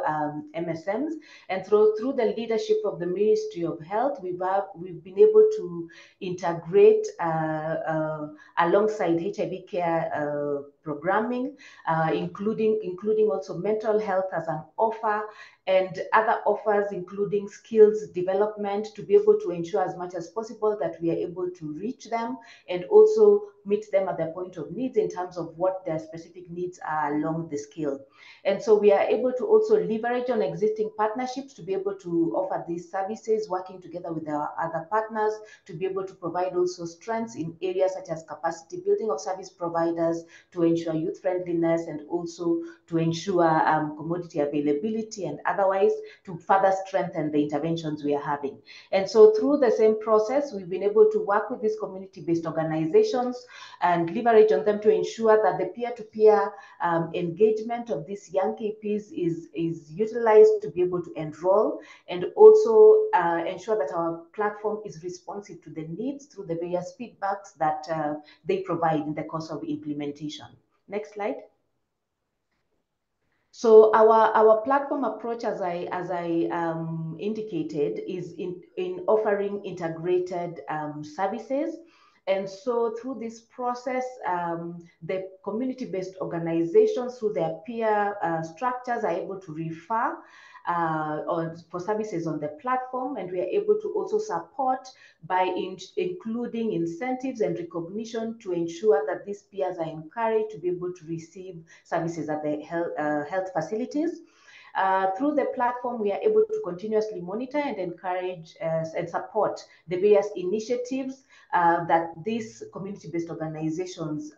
MSMs. And through the leadership of the Ministry of Health, we've been able to integrate alongside HIV care programming, including also mental health as an offer, and other offers, including skills development, to be able to ensure as much as possible that we are able to reach them and also meet them at their point of needs in terms of what their specific needs are along the scale. And so we are able to also leverage on existing partnerships to be able to offer these services, working together with our other partners to be able to provide also strengths in areas such as capacity building of service providers to ensure youth friendliness and also to ensure commodity availability and otherwise to further strengthen the interventions we are having. And so through the same process, we've been able to work with these community-based organizations and leverage on them to ensure that the peer-to-peer engagement of these young KPs is utilized to be able to enroll and also ensure that our platform is responsive to the needs through the various feedbacks that they provide in the course of implementation. Next slide. So our platform approach, as I indicated, is in offering integrated services. And so through this process, the community-based organizations, through their peer structures, are able to refer for services on the platform, and we are able to also support by including incentives and recognition to ensure that these peers are encouraged to be able to receive services at the health facilities. Through the platform, we are able to continuously monitor and encourage and support the various initiatives that these community-based organizations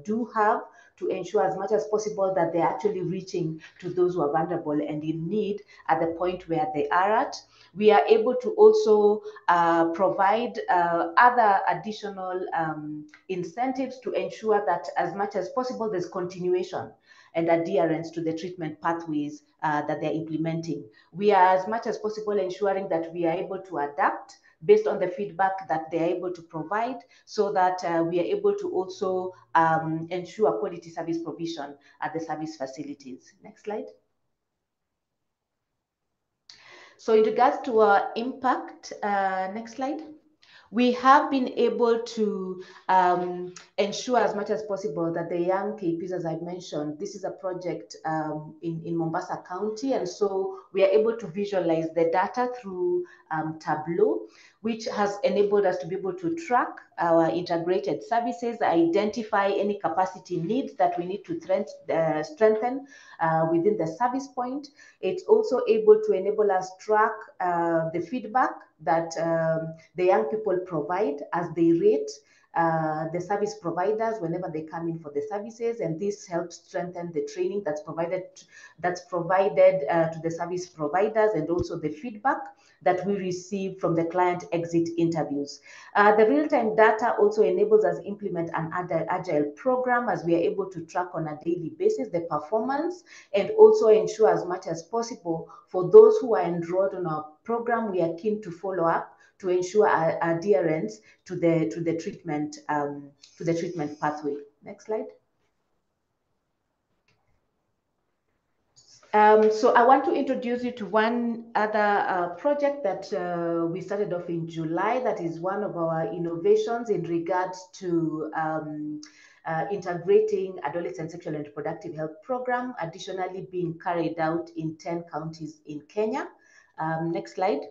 do have to ensure as much as possible that they're actually reaching to those who are vulnerable and in need at the point where they are at. We are able to also provide other additional incentives to ensure that as much as possible there's continuation and adherence to the treatment pathways that they're implementing. We are as much as possible ensuring that we are able to adapt based on the feedback that they're able to provide so that we are able to also ensure quality service provision at the service facilities. Next slide. So in regards to our impact, next slide. We have been able to ensure as much as possible that the young KPs, as I mentioned, this is a project in Mombasa County, and so we are able to visualize the data through Tableau, which has enabled us to be able to track our integrated services, identify any capacity needs that we need to strengthen within the service point. It's also able to enable us track the feedback that the young people provide as they rate the service providers whenever they come in for the services, and this helps strengthen the training that's provided to the service providers and also the feedback that we receive from the client exit interviews. The real-time data also enables us implement an agile program as we are able to track on a daily basis the performance and also ensure as much as possible for those who are enrolled on our program, we are keen to follow up to ensure adherence to the treatment pathway. Next slide. So I want to introduce you to one other project that we started off in July. That is one of our innovations in regards to integrating adolescent sexual and reproductive health program, additionally being carried out in 10 counties in Kenya. Next slide.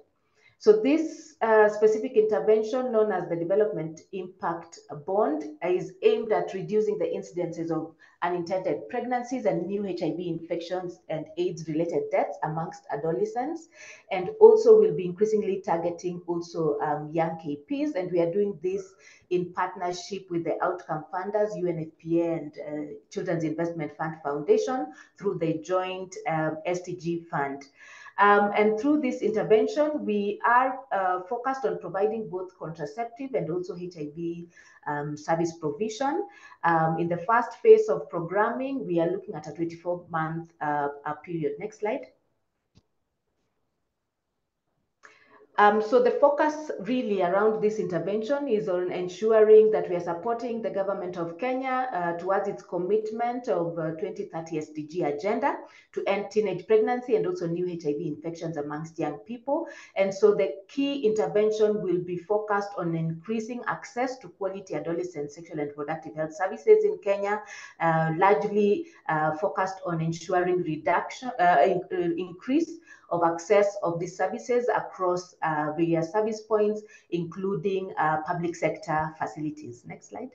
So this specific intervention, known as the Development Impact Bond, is aimed at reducing the incidences of unintended pregnancies and new HIV infections and AIDS-related deaths amongst adolescents, and also will be increasingly targeting also young KPs, and we are doing this in partnership with the outcome funders, UNFPA and Children's Investment Fund Foundation through the joint STG fund. And through this intervention, we are focused on providing both contraceptive and also HIV service provision. In the first phase of programming, we are looking at a 24-month period. Next slide. So the focus really around this intervention is on ensuring that we are supporting the government of Kenya towards its commitment of 2030 SDG agenda to end teenage pregnancy and also new HIV infections amongst young people. And so the key intervention will be focused on increasing access to quality adolescent sexual and reproductive health services in Kenya, largely focused on ensuring increase of access of these services across various service points, including public sector facilities. Next slide.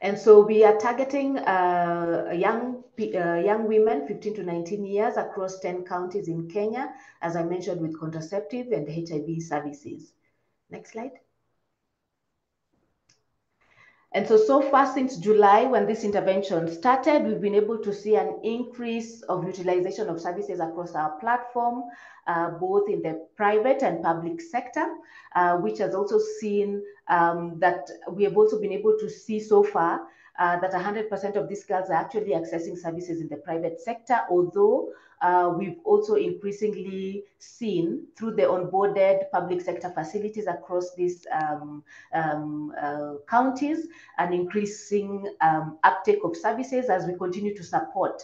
And so we are targeting young women 15 to 19 years across 10 counties in Kenya, as I mentioned, with contraceptive and HIV services. Next slide. And so far since July, when this intervention started, we've been able to see an increase of utilization of services across our platform, both in the private and public sector, which has also seen that we have also been able to see so far that 100% of these girls are actually accessing services in the private sector, although we've also increasingly seen through the onboarded public sector facilities across these counties an increasing uptake of services as we continue to support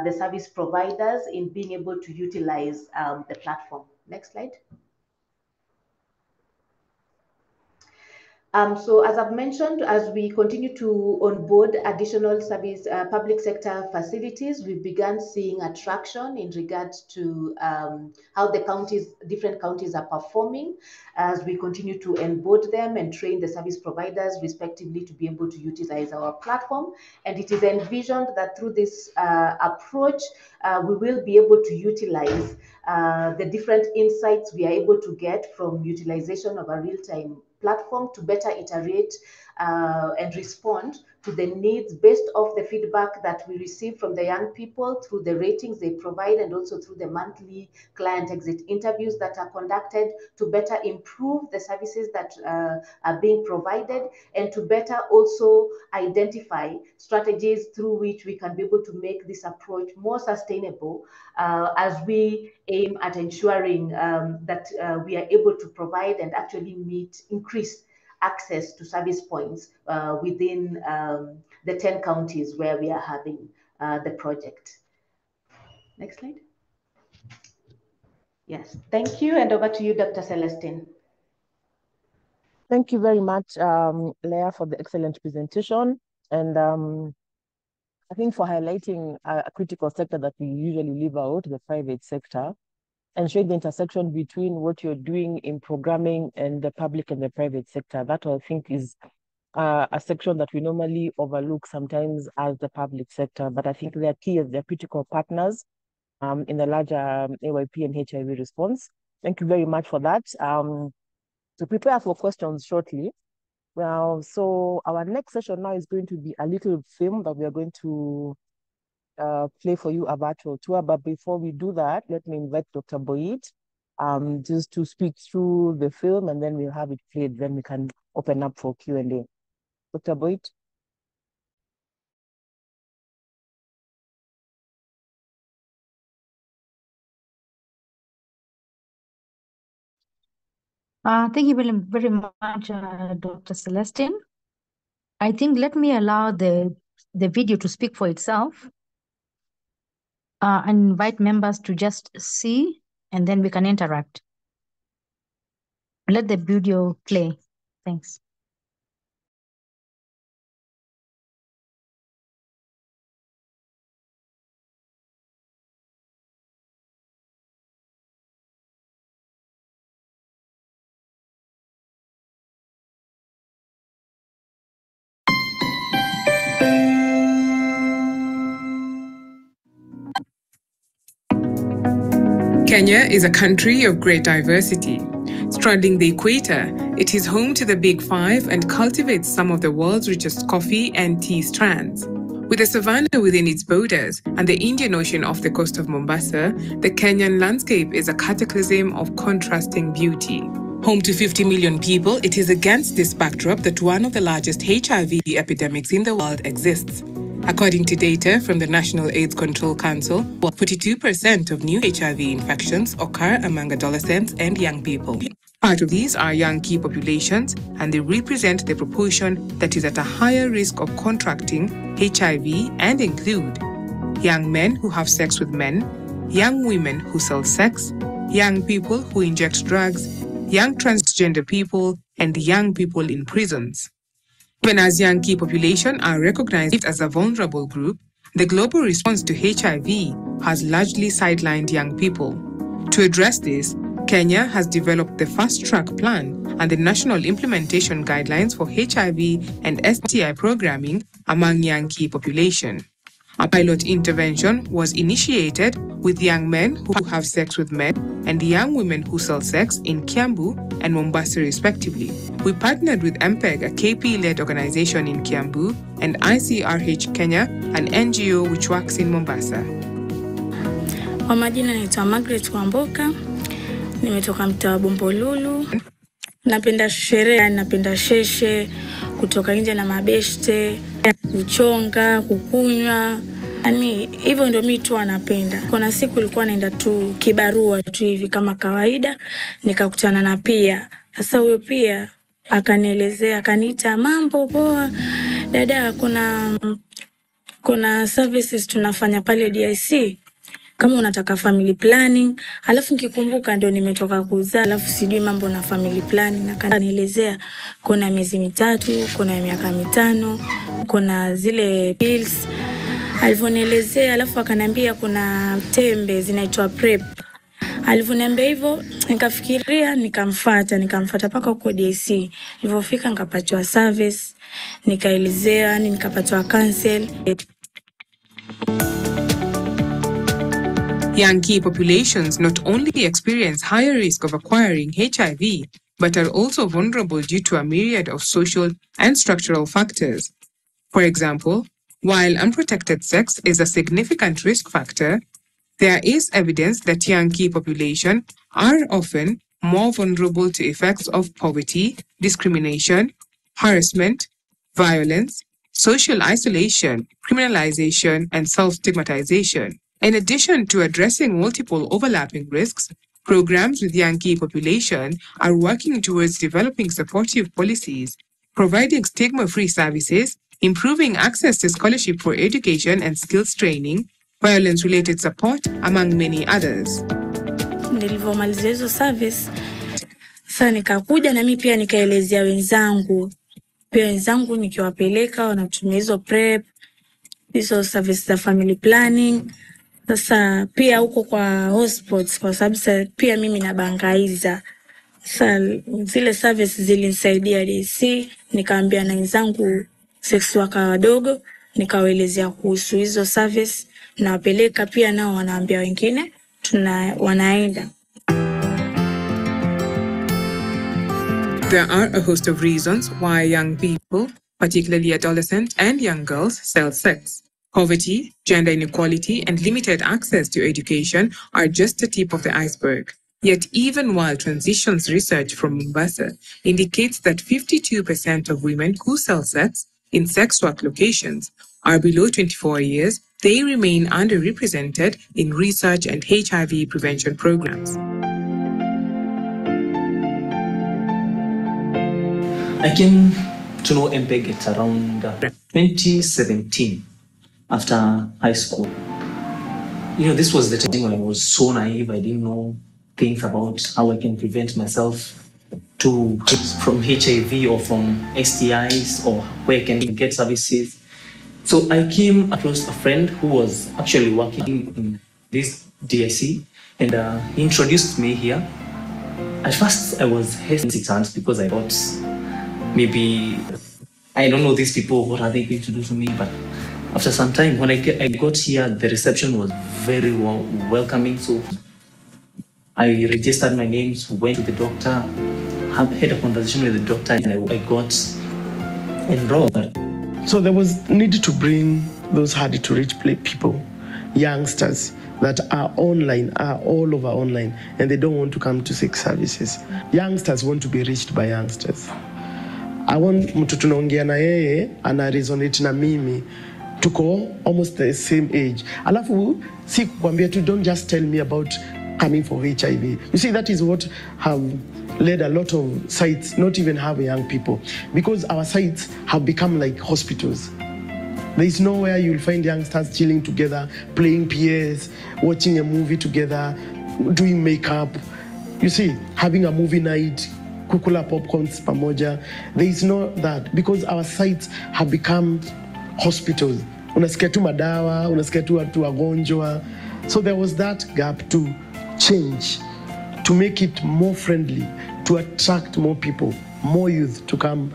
the service providers in being able to utilize the platform. Next slide. So as I've mentioned, as we continue to onboard additional service public sector facilities, we've begun seeing attraction in regards to how the different counties are performing as we continue to onboard them and train the service providers respectively to be able to utilize our platform. And it is envisioned that through this approach, we will be able to utilize the different insights we are able to get from utilization of a real-time platform to better iterate and respond to the needs based off the feedback that we receive from the young people through the ratings they provide and also through the monthly client exit interviews that are conducted to better improve the services that are being provided and to better also identify strategies through which we can be able to make this approach more sustainable as we aim at ensuring that we are able to provide and actually increase access to service points within the 10 counties where we are having the project. Next slide. Yes, thank you. And over to you, Dr. Celestine. Thank you very much, Leah, for the excellent presentation. And I think for highlighting a critical sector that we usually leave out, the private sector, and showing the intersection between what you're doing in programming and the public and the private sector. That I think is a section that we normally overlook sometimes as the public sector, but I think they're key as they're critical partners in the larger AYP and HIV response. Thank you very much for that. To prepare for questions shortly. Well, so our next session now is going to be a little film that we are going to play for you, a virtual tour. But before we do that, let me invite Dr. Boyd just to speak through the film, and then we'll have it played. Then we can open up for Q&A. Dr. Boyd. Thank you very much, Dr. Celestine. I think let me allow the video to speak for itself. and invite members to just see, and then we can interact. Let the video play. Thanks. Kenya is a country of great diversity. Straddling the equator, it is home to the Big Five and cultivates some of the world's richest coffee and tea strands. With the savanna within its borders and the Indian Ocean off the coast of Mombasa, the Kenyan landscape is a cataclysm of contrasting beauty. Home to 50 million people, it is against this backdrop that one of the largest HIV epidemics in the world exists. According to data from the National AIDS Control Council, 42% of new HIV infections occur among adolescents and young people. Part of these are young key populations, and they represent the proportion that is at a higher risk of contracting HIV and include young men who have sex with men, young women who sell sex, young people who inject drugs, young transgender people, and young people in prisons. Even as young key population are recognized as a vulnerable group, the global response to HIV has largely sidelined young people. To address this, Kenya has developed the fast-track plan and the national implementation guidelines for HIV and STI programming among young key population. A pilot intervention was initiated with young men who have sex with men and young women who sell sex in Kiambu and Mombasa respectively. We partnered with MPEG, a KP-led organization in Kiambu, and SRHR Kenya, an NGO which works in Mombasa. Kwa majina naitwa Margaret Wamboka, nimetoka mtaa wa Bombolulu. Napenda sherehe, napenda sheshe, kutoka nje na mabeshte, kuchonga, kukunywa. Yaani hivyo ndio mimi tu anapenda. Kuna siku nilikuwa naenda tu kibarua tu hivi kama kawaida, nikakutana na Pia. Sasa huyo Pia akanielezea, akaniita, mambo poa dada, kuna services tunafanya pale DIC. Kama unataka family planning, alafu nikikumbuka ndio nimetoka kuzaa, alafu sijui mambo na family planning, na kanielezea kuna miezi mitatu, kuna miaka mitano, kuna zile pills. Alivyonielezea, alafu akaniambia kuna tembe zinaitwa PrEP. Alivyoniambia hivyo, nikafikiria, nikamfuata paka huko DIC. Nilipofika nikapatiwa service, nikaelezea, nikapatiwa cancel. Young key populations not only experience higher risk of acquiring HIV, but are also vulnerable due to a myriad of social and structural factors. For example, while unprotected sex is a significant risk factor, there is evidence that young key population are often more vulnerable to effects of poverty, discrimination, harassment, violence, social isolation, criminalization, and self-stigmatization. In addition to addressing multiple overlapping risks, programs with young key population are working towards developing supportive policies, providing stigma-free services, improving access to scholarship for education and skills training, violence-related support, among many others. Nilivyomaliza hizo service, sasa nikakuja na mimi pia nikaelezea wenzangu. Pia wenzangu nikiwapeleka wanatumia hizo PrEP, hizo service za family planning. Sasa pia huko kwa hotspots, kwa sababu pia mimi nabangaiza. Sasa zile services zilinisaidia DC, nikaambia na wenzangu sex worker wadogo, nikawaelezea kuhusu hizo service, na wapeleka pia nao wanaambia wengine, wanaenda. There are a host of reasons why young people, particularly adolescents and young girls, sell sex. Poverty, gender inequality, and limited access to education are just the tip of the iceberg. Yet even while transitions research from Mombasa indicates that 52% of women who sell sex in sex work locations are below 24 years, they remain underrepresented in research and HIV prevention programs. I came to know MPEG at around 2017 after high school. this was the time when I was so naive. I didn't know things about how I can prevent myself from HIV or from STIs, or where I can get services. So I came across a friend who was actually working in this DIC, and he introduced me here. At first, I was hesitant because I thought maybe, I don't know these people, what are they going to do to me? But after some time, when I got here, the reception was very welcoming. So I registered my names, went to the doctor, had a conversation with the doctor, and I got enrolled. So there was need to bring those hard to reach people, youngsters that are online, are all over online, and they don't want to come to seek services. Youngsters want to be reached by youngsters. I want mtu tunaongea na yeye ana resonate na mimi, tuko almost the same age. Alafu si kukwambia tu, don't just tell me about coming for HIV. You see, that is what have led a lot of sites not even have young people, because our sites have become like hospitals. There is nowhere you'll find youngsters chilling together, playing PS, watching a movie together, doing makeup. You see, having a movie night, kukula popcorns pamoja. There is no that, because our sites have become hospitals. Unasikia tu madawa, unasikia tu watu wagonjwa. So there was that gap to change, to make it more friendly, to attract more people, more youth to come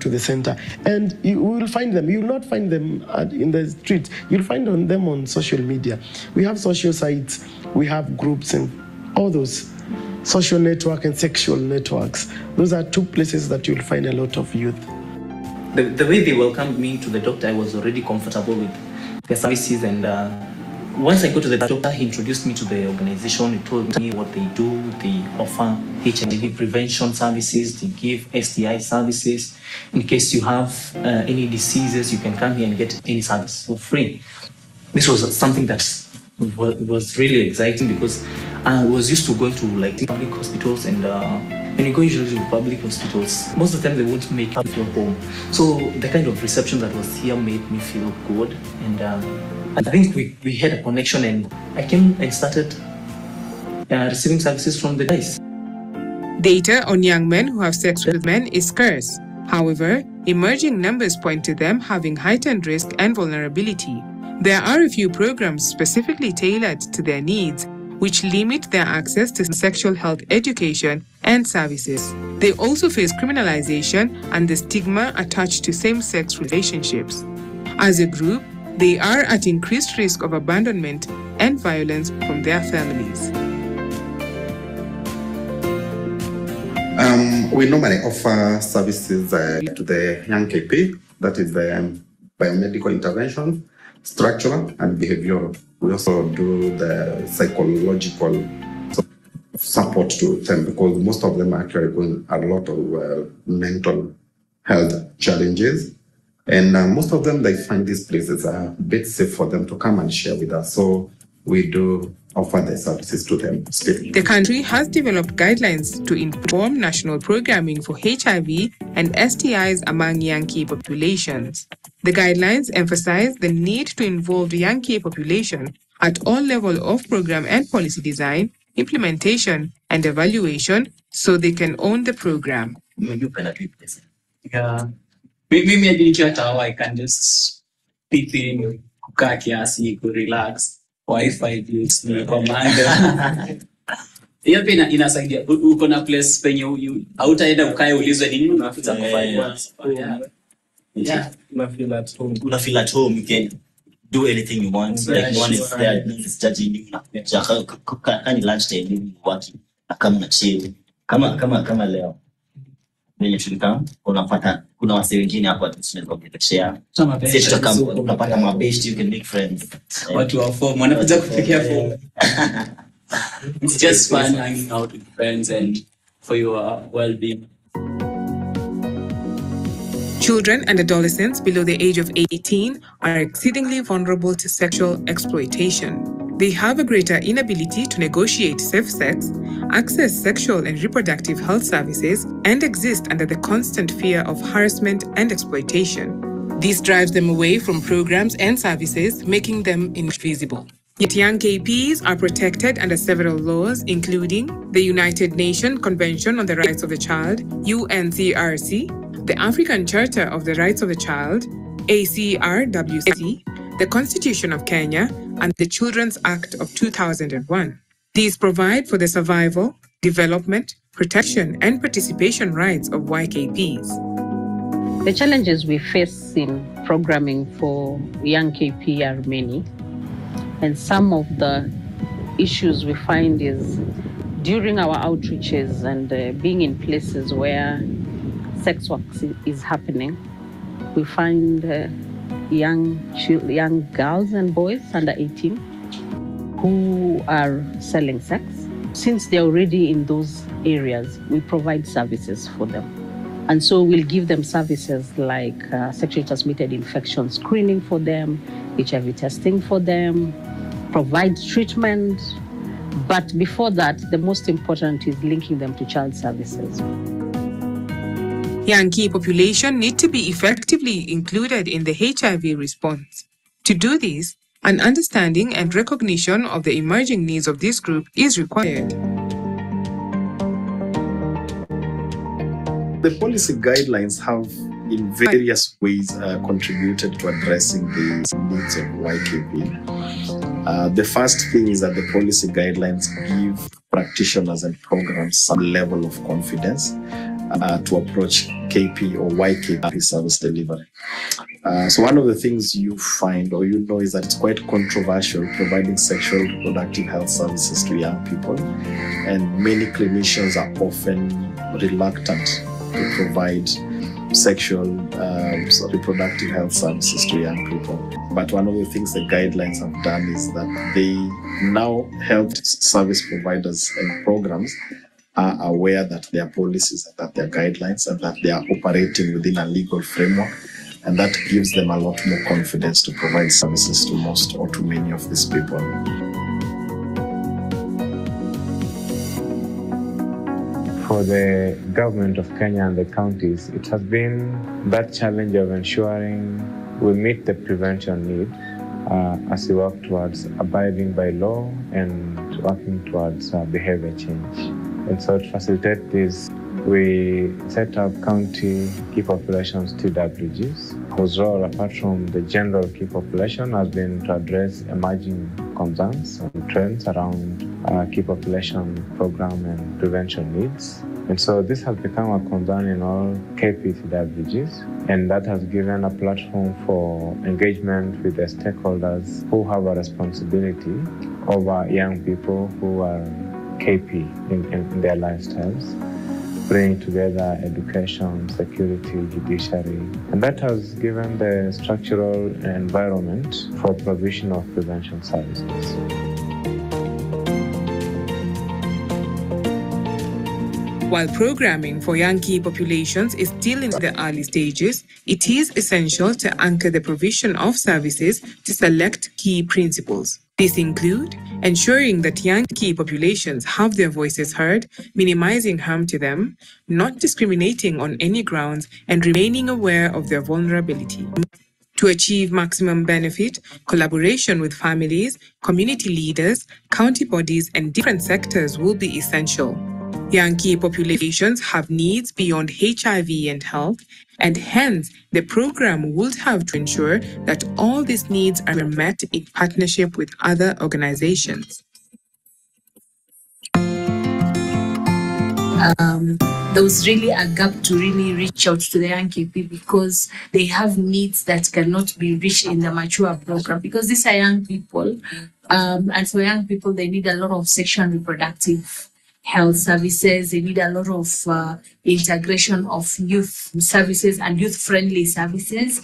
to the center. And you will find them. You will not find them in the streets. You'll find them on social media. We have social sites, we have groups, and all those social network and sexual networks. Those are two places that you'll find a lot of youth. The way they welcomed me to the doctor, I was already comfortable with their services, and once I go to the doctor, he introduced me to the organization. He told me what they do. They offer HIV prevention services. They give STI services. In case you have any diseases, you can come here and get any service for free. This was something that was really exciting, because I was used to going to like public hospitals, and when you go usually to public hospitals, most of the time they won't make you feel home. So the kind of reception that was here made me feel good, and I think we had a connection, and I came and started receiving services from the guys. Data on young men who have sex with men is scarce. However, emerging numbers point to them having heightened risk and vulnerability. There are a few programs specifically tailored to their needs, which limit their access to sexual health education and services. They also face criminalization and the stigma attached to same-sex relationships. As a group, they are at increased risk of abandonment and violence from their families. We normally offer services to the young KP, that is the biomedical intervention, structural and behavioral. We also do the psychological support to them, because most of them are actually going a lot of mental health challenges. And most of them, they find these places are a bit safe for them to come and share with us. So we do offer the services to them. The country has developed guidelines to inform national programming for HIV and STIs among young key populations. The guidelines emphasize the need to involve the young key population at all levels of program and policy design, implementation, and evaluation, so they can own the program. Yeah. Mimi nikiwa tawa, I can just fit in, kukaa kiasi, kurelax, wifi bills ni kwa maana. Hiyo pia inasaidia. Uko na place penye hautaenda ukae ulizwe nini unafuta kufanya. Yeah, una feel at home, you can do anything you want. Like no one is there, no one is judging you. Kani lunch time you working, kama na chill. Kama leo. Mwenye tulika unapata kuna wase wengine hapo tunaweza kushare. Sisi kama unapata mabest, you can make friends. Watu wa form wanakuja kufikia form. It's just fun hanging out with friends and for your well-being. Children and adolescents below the age of 18 are exceedingly vulnerable to sexual exploitation. They have a greater inability to negotiate safe sex, access sexual and reproductive health services, and exist under the constant fear of harassment and exploitation. This drives them away from programs and services, making them invisible. Yet young KPs are protected under several laws, including the United Nations Convention on the Rights of the Child, UNCRC, the African Charter of the Rights of the Child, ACRWC, the Constitution of Kenya, and the Children's Act of 2001. These provide for the survival, development, protection, and participation rights of YKPs. The challenges we face in programming for young KP are many. And some of the issues we find is during our outreaches and being in places where sex work is happening, we find young girls and boys under 18 who are selling sex. Since they're already in those areas, we provide services for them. And so we'll give them services like sexually transmitted infection screening for them, HIV testing for them, provide treatment. But before that, the most important is linking them to child services. Young key population need to be effectively included in the HIV response. To do this, an understanding and recognition of the emerging needs of this group is required. The policy guidelines have in various ways contributed to addressing the needs of YKP. The first thing is that the policy guidelines give practitioners and programs some level of confidence to approach KP or YKP service delivery. So one of the things you find or you know is that it's quite controversial providing sexual reproductive health services to young people, and many clinicians are often reluctant to provide sexual reproductive health services to young people. But one of the things the guidelines have done is that they now help service providers and programs are aware that there are policies and that there are guidelines and that they are operating within a legal framework, and that gives them a lot more confidence to provide services to most or to many of these people. For the government of Kenya and the counties, it has been that challenge of ensuring we meet the prevention need as we work towards abiding by law and working towards behavior change. And so to facilitate this, we set up county key populations TWGs, whose role, apart from the general key population, has been to address emerging concerns and trends around key population program and prevention needs. And so this has become a concern in all KP TWGs, and that has given a platform for engagement with the stakeholders who have a responsibility over young people who are KP in their lifestyles, bringing together education, security, judiciary. And that has given the structural environment for provision of prevention services. While programming for young key populations is still in the early stages, it is essential to anchor the provision of services to select key principles. These include ensuring that young key populations have their voices heard, minimizing harm to them, not discriminating on any grounds, and remaining aware of their vulnerability. To achieve maximum benefit, collaboration with families, community leaders, county bodies, and different sectors will be essential. Young key populations have needs beyond HIV and health, and hence the program would have to ensure that all these needs are met in partnership with other organizations. There was really a gap to really reach out to the young KP because they have needs that cannot be reached in the mature program, because these are young people, and for young people they need a lot of sexual and reproductive health services. They need a lot of integration of youth services and youth-friendly services.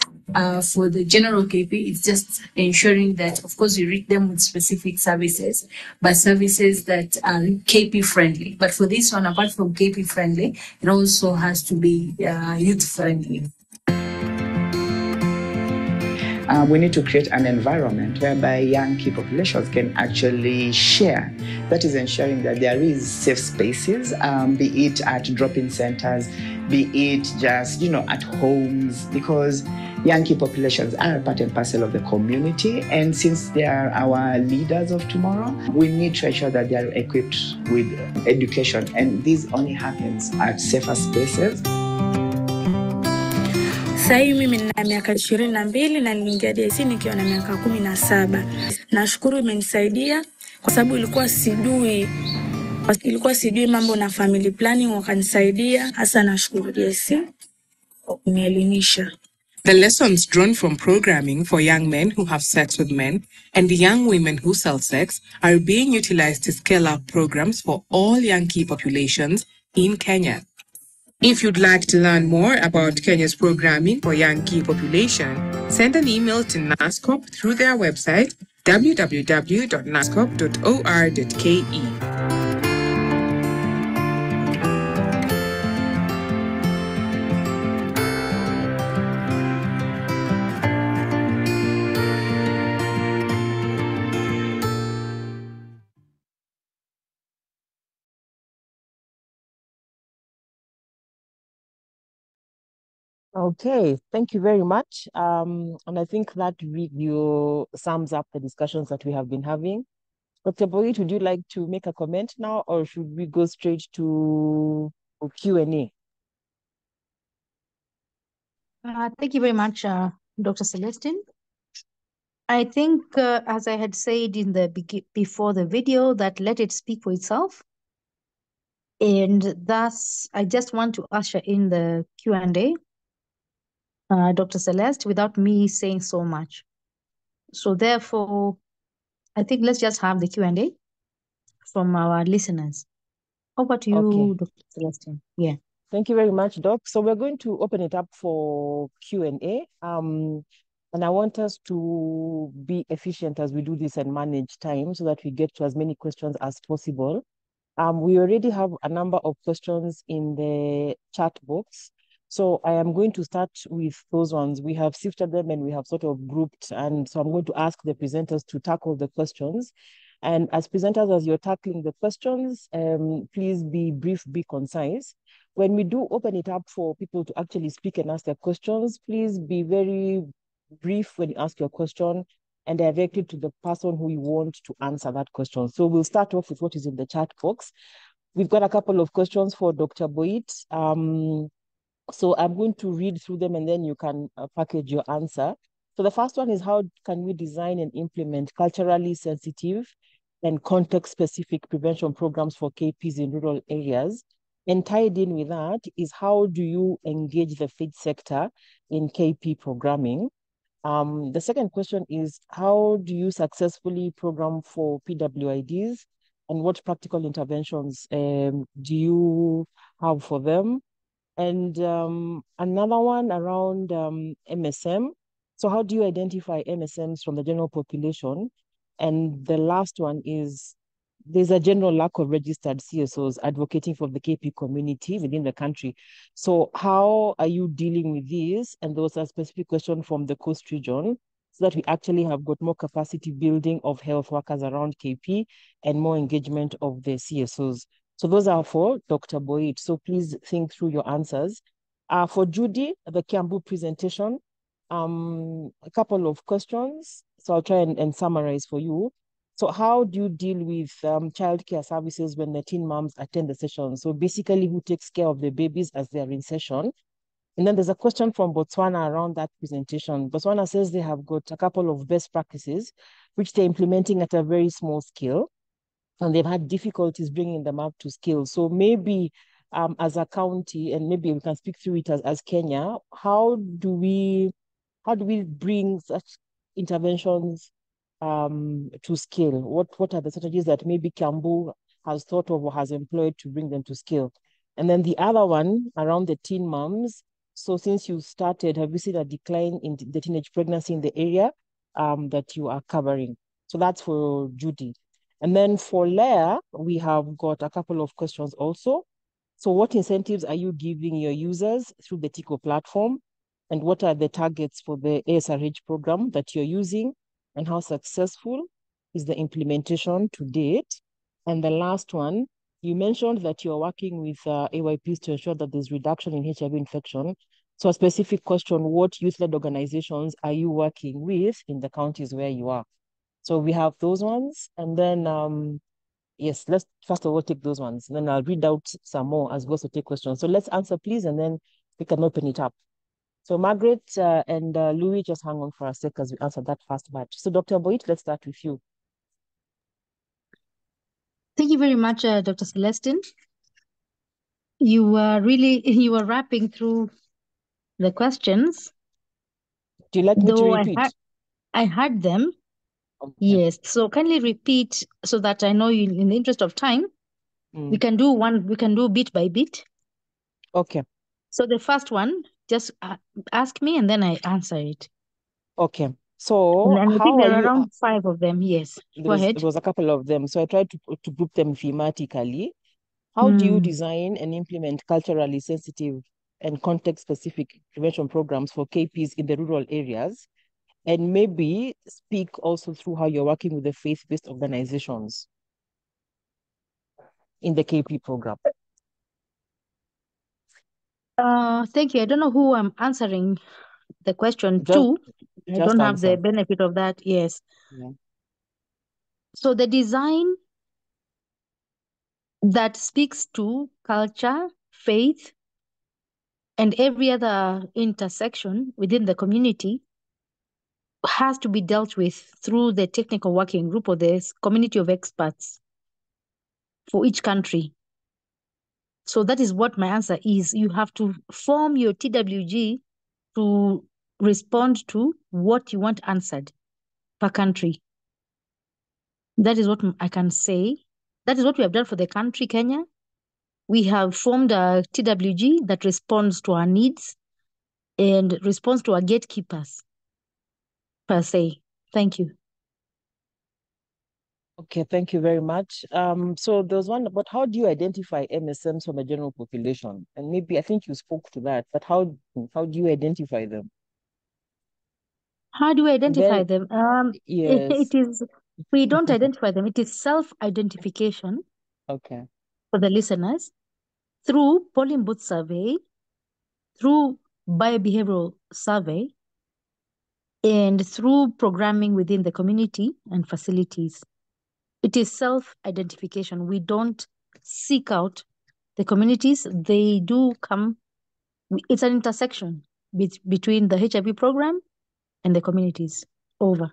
For the general KP, it's just ensuring that, of course, you reach them with specific services, but services that are KP-friendly. But for this one, apart from KP-friendly, it also has to be youth-friendly. We need to create an environment whereby young key populations can actually share. That is ensuring that there is safe spaces, be it at drop-in centers, be it just, at homes, because young key populations are part and parcel of the community. And since they are our leaders of tomorrow, we need to ensure that they are equipped with education. And this only happens at safer spaces. Sahii mimi nina miaka 22 na niliingia DIC nikiwa na miaka 17. Nashukuru imenisaidia kwa sababu ilikuwa sijui mambo na family planning, wakanisaidia. Hasa nashukuru DIC kwa kunielimisha. The lessons drawn from programming for young men who have sex with men and young women who sell sex are being utilized to scale up programs for all young key populations in Kenya. If you'd like to learn more about Kenya's programming for young key population, send an email to NASCOP through their website, www.nascop.or.ke. Okay, thank you very much. And I think that video sums up the discussions that we have been having. Dr. Boyd, would you like to make a comment now, or should we go straight to Q&A? Thank you very much, Dr. Celestine. I think, as I had said in the before the video, that let it speak for itself. And thus, I just want to usher in the Q&A, Dr. Celeste, without me saying so much. So therefore, I think let's just have the Q&A from our listeners. Over to you, Okay. Dr. Celestine. Yeah. Thank you very much, Doc. So we're going to open it up for Q&A. And I want us to be efficient as we do this and manage time so that we get to as many questions as possible. We already have a number of questions in the chat box. So I am going to start with those ones. We have sifted them and we have sort of grouped. And so I'm going to ask the presenters to tackle the questions. And as presenters, as you're tackling the questions, please be brief, be concise. When we do open it up for people to actually speak and ask their questions, please be very brief when you ask your question and direct it to the person who you want to answer that question. So we'll start off with what is in the chat box. We've got a couple of questions for Dr. Boyd. So I'm going to read through them and then you can package your answer. So the first one is, how can we design and implement culturally sensitive and context-specific prevention programs for KPs in rural areas? And tied in with that is, how do you engage the faith sector in KP programming? The second question is, how do you successfully program for PWIDs, and what practical interventions do you have for them? And another one around MSM. So how do you identify MSMs from the general population? And the last one is, there's a general lack of registered CSOs advocating for the KP community within the country. So how are you dealing with this? And there was a specific question from the Coast region, so that we actually have got more capacity building of health workers around KP and more engagement of the CSOs. So those are for Dr. Boyd. So please think through your answers. For Judy, the Kiambu presentation, a couple of questions. So I'll try and summarize for you. So how do you deal with childcare services when the teen moms attend the session? So basically, who takes care of the babies as they're in session? And then there's a question from Botswana around that presentation. Botswana says they have got a couple of best practices, which they're implementing at a very small scale, and they've had difficulties bringing them up to scale. So maybe as a county, and maybe we can speak through it as Kenya, how do we bring such interventions to scale? What are the strategies that maybe Kiambu has thought of or has employed to bring them to scale? And then the other one around the teen moms. So since you started, have you seen a decline in the teenage pregnancy in the area that you are covering? So that's for Judy. And then for Leah, we have got a couple of questions also. So what incentives are you giving your users through the TICO platform? And what are the targets for the SRH program that you're using? And how successful is the implementation to date? And the last one you mentioned that you're working with AYPs to ensure that there's reduction in HIV infection. So a specific question, what youth-led organizations are you working with in the counties where you are? So we have those ones. And then, yes, let's first of all take those ones. And then I'll read out some more as we also take questions. So let's answer, please, and then we can open it up. So Margaret and Louis, just hang on for a sec as we answer that first batch. So Dr. Boyd, let's start with you. Thank you very much, Dr. Celestine. You were wrapping through the questions. Do you like me to repeat? I heard them. Okay. Yes. So kindly repeat so that I know you, in the interest of time, we can do bit by bit. Okay. So the first one, just ask me and then I answer it. Okay. So and I how think there are are you? around 5 of them. Yes. Go ahead. There was a couple of them. So I tried to group them thematically. How do you design and implement culturally sensitive and context-specific prevention programs for KPs in the rural areas? And maybe speak also through how you're working with the faith-based organizations in the KP program. Thank you. I don't know who I'm answering the question to. I don't have the benefit of that. Yes. Yeah. So the design that speaks to culture, faith, and every other intersection within the community has to be dealt with through the technical working group or the community of experts for each country. So that is what my answer is. You have to form your TWG to respond to what you want answered per country. That is what I can say. That is what we have done for the country, Kenya. We have formed a TWG that responds to our needs and responds to our gatekeepers per se. Thank you. Okay, thank you very much. So there was one about how do you identify MSMs from the general population? And maybe I think you spoke to that, but how do you identify them? How do we identify them? Yes. We don't identify them. It is self-identification. Okay. For the listeners, through polling booth survey, through biobehavioral survey, and through programming within the community and facilities. It is self-identification. We don't seek out the communities. They do come. It's an intersection between the HIV program and the communities. Over.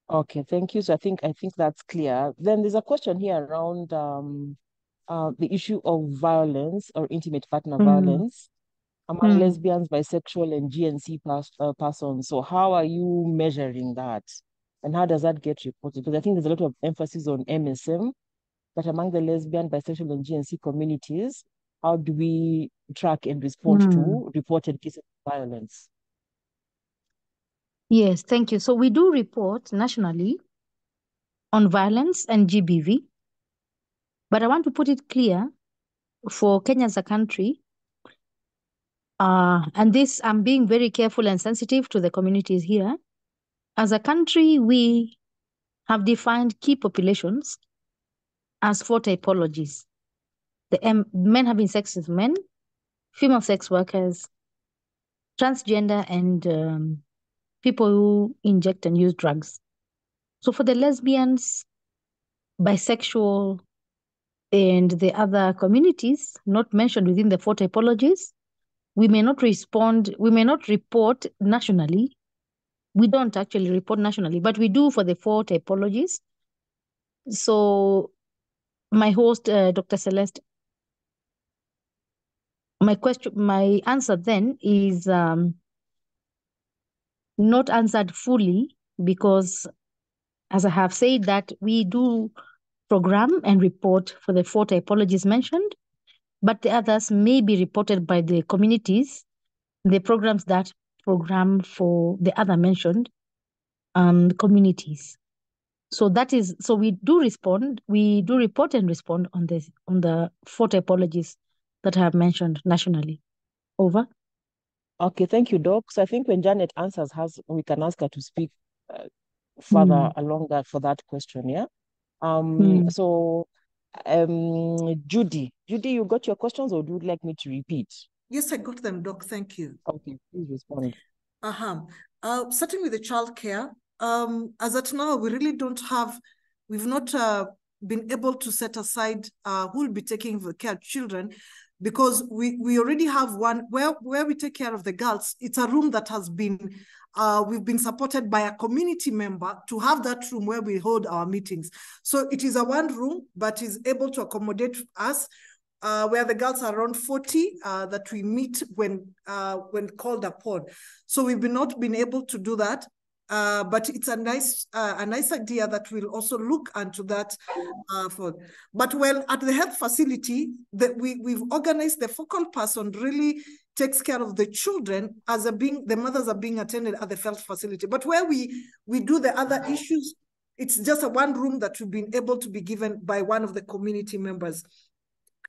Okay, thank you. So I think that's clear. Then there's a question here around the issue of violence or intimate partner violence among lesbians, bisexual, and GNC persons. So how are you measuring that? And how does that get reported? Because I think there's a lot of emphasis on MSM, but among the lesbian, bisexual, and GNC communities, how do we track and respond to reported cases of violence? Yes, thank you. So we do report nationally on violence and GBV, but I want to put it clear for Kenya as a country, and this, I'm being very careful and sensitive to the communities here. As a country, we have defined key populations as 4 typologies. The men having sex with men, female sex workers, transgender, and people who inject and use drugs. So for the lesbians, bisexual, and the other communities not mentioned within the 4 typologies, we may not report nationally. We don't actually report nationally, but we do for the 4 typologies. So my host, Dr. Celeste, my answer then is not answered fully because, as I have said, that we do program and report for the 4 typologies mentioned, but the others may be reported by the communities, the programs that program for the other mentioned communities. So we do report and respond on the 4 typologies that I have mentioned nationally. Over. Okay, thank you, Doc. So I think when Janet answers we can ask her to speak further along that for that question, yeah? So Judy, you got your questions, or would you like me to repeat? Yes, I got them, Doc. Thank you. Okay, please respond. Starting with the childcare, as at now, we really don't have, we've not been able to set aside who will be taking the care of children, because we already have one where we take care of the girls. It's a room that has been, we've been supported by a community member to have that room where we hold our meetings. So it is a one room, but is able to accommodate us, where the girls are around 40 that we meet when called upon. So we've not been able to do that. But it's a nice idea that we'll also look into that. But well, at the health facility, we've organized the focal person really takes care of the children as the mothers are being attended at the health facility. But where we do the other issues, it's just a one room that we've been able to be given by one of the community members.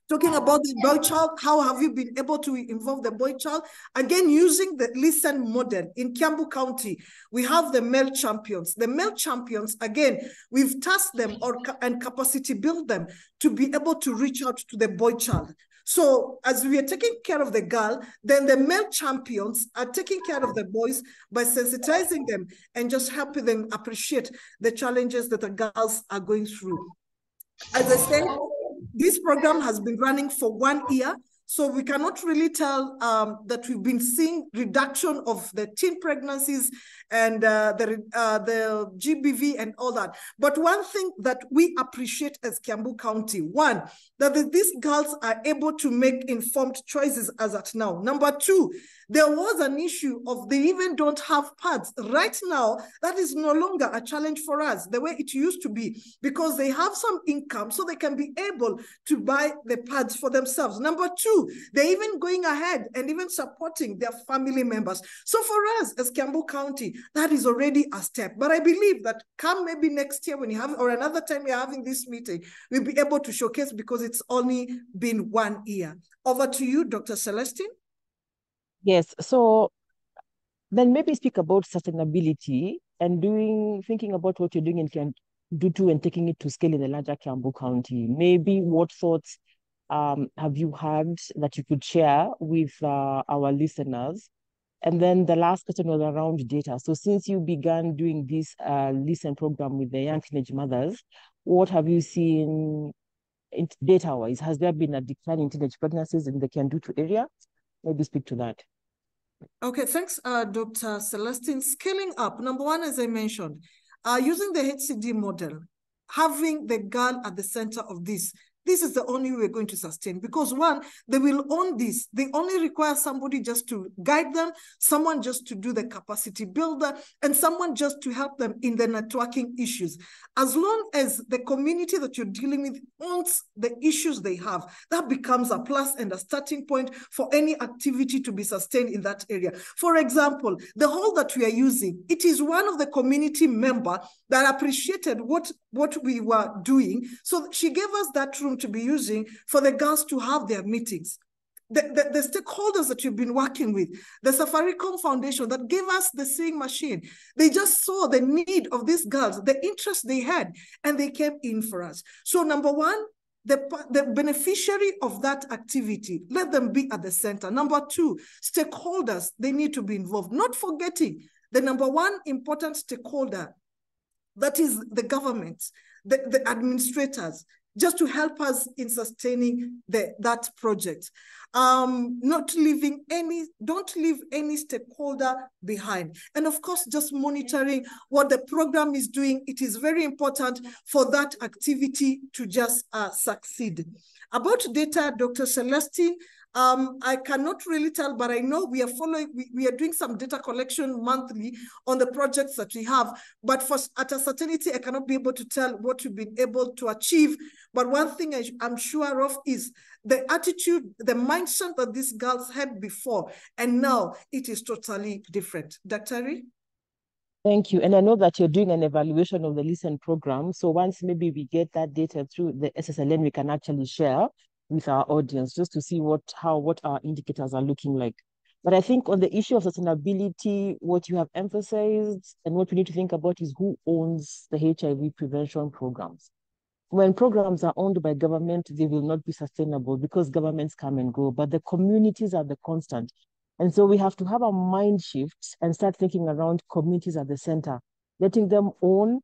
Talking about the boy child, how have you been able to involve the boy child? Again, using the listen model in Kiambu County, we have the male champions. The male champions, again, we've tasked them and capacity build them to be able to reach out to the boy child. So as we are taking care of the girl, then the male champions are taking care of the boys by sensitizing them and just helping them appreciate the challenges that the girls are going through. As I said, this program has been running for 1 year, so we cannot really tell that we've been seeing reduction of the teen pregnancies and the GBV and all that. But one thing that we appreciate as Kiambu County, one, that these girls are able to make informed choices as at now. Number two, there was an issue of they even don't have pads. Right now, that is no longer a challenge for us the way it used to be, because they have some income so they can be able to buy the pads for themselves. Number two, they're even going ahead and even supporting their family members. So for us as Kiambu County, that is already a step. But I believe that come maybe next year when you have, or another time we're having this meeting, we'll be able to showcase, because it's only been 1 year. Over to you, Dr. Celestine. Yes, so then maybe speak about sustainability and thinking about what you're doing in Kiambu and taking it to scale in the larger Kiambu County. Maybe what thoughts have you had that you could share with our listeners? And then the last question was around data. So since you began doing this listen program with the young teenage mothers, what have you seen data-wise? Has there been a decline in teenage pregnancies in the Kiambu area? Maybe speak to that. Okay, thanks, Dr. Celestine. Scaling up, number one, as I mentioned, using the HCD model, having the girl at the center of this is the only way we're going to sustain, because one, they will own this. They only require somebody just to guide them, someone just to do the capacity builder, and someone just to help them in the networking issues. As long as the community that you're dealing with owns the issues they have, that becomes a plus and a starting point for any activity to be sustained in that area. For example, the hall that we are using, it is one of the community member that appreciated what we were doing. So she gave us that room to be using for the girls to have their meetings. The stakeholders that you've been working with, the Safaricom Foundation that gave us the sewing machine, they just saw the need of these girls, the interest they had, and they came in for us. So number one, the beneficiary of that activity, let them be at the center. Number two, stakeholders, they need to be involved. Not forgetting the number one important stakeholder, that is the government, the administrators, just to help us in sustaining that project. Don't leave any stakeholder behind. And of course, just monitoring what the program is doing. It is very important for that activity to just succeed. About data, Dr. Celestine, I cannot really tell, but I know we are doing some data collection monthly on the projects that we have. But at a certainty, I cannot be able to tell what we've been able to achieve. But one thing I'm sure of is the attitude, the mindset that these girls had before, and now it is totally different. Dr. Ri? Thank you. And I know that you're doing an evaluation of the LISTEN program. So once maybe we get that data through the SSLN, we can actually share with our audience just to see what our indicators are looking like. But I think on the issue of sustainability, what you have emphasized and what we need to think about is who owns the HIV prevention programs. when programs are owned by government, they will not be sustainable because governments come and go, but the communities are the constant. And so we have to have a mind shift and start thinking around communities at the center, letting them own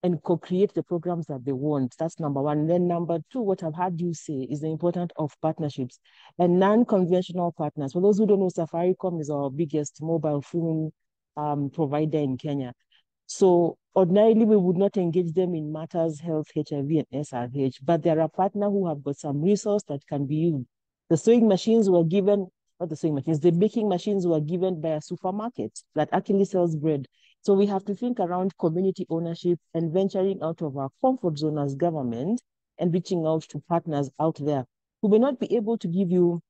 and co-create the programs that they want. That's number one. And then number two, what I've heard you say is the importance of partnerships and non-conventional partners. For those who don't know, Safaricom is our biggest mobile phone provider in Kenya. So ordinarily, we would not engage them in matters health, HIV, and SRH, but there are partners who have got some resource that can be used. The sewing machines were given, not the sewing machines, the baking machines were given by a supermarket that actually sells bread. So we have to think around community ownership and venturing out of our comfort zone as government and reaching out to partners out there who may not be able to give you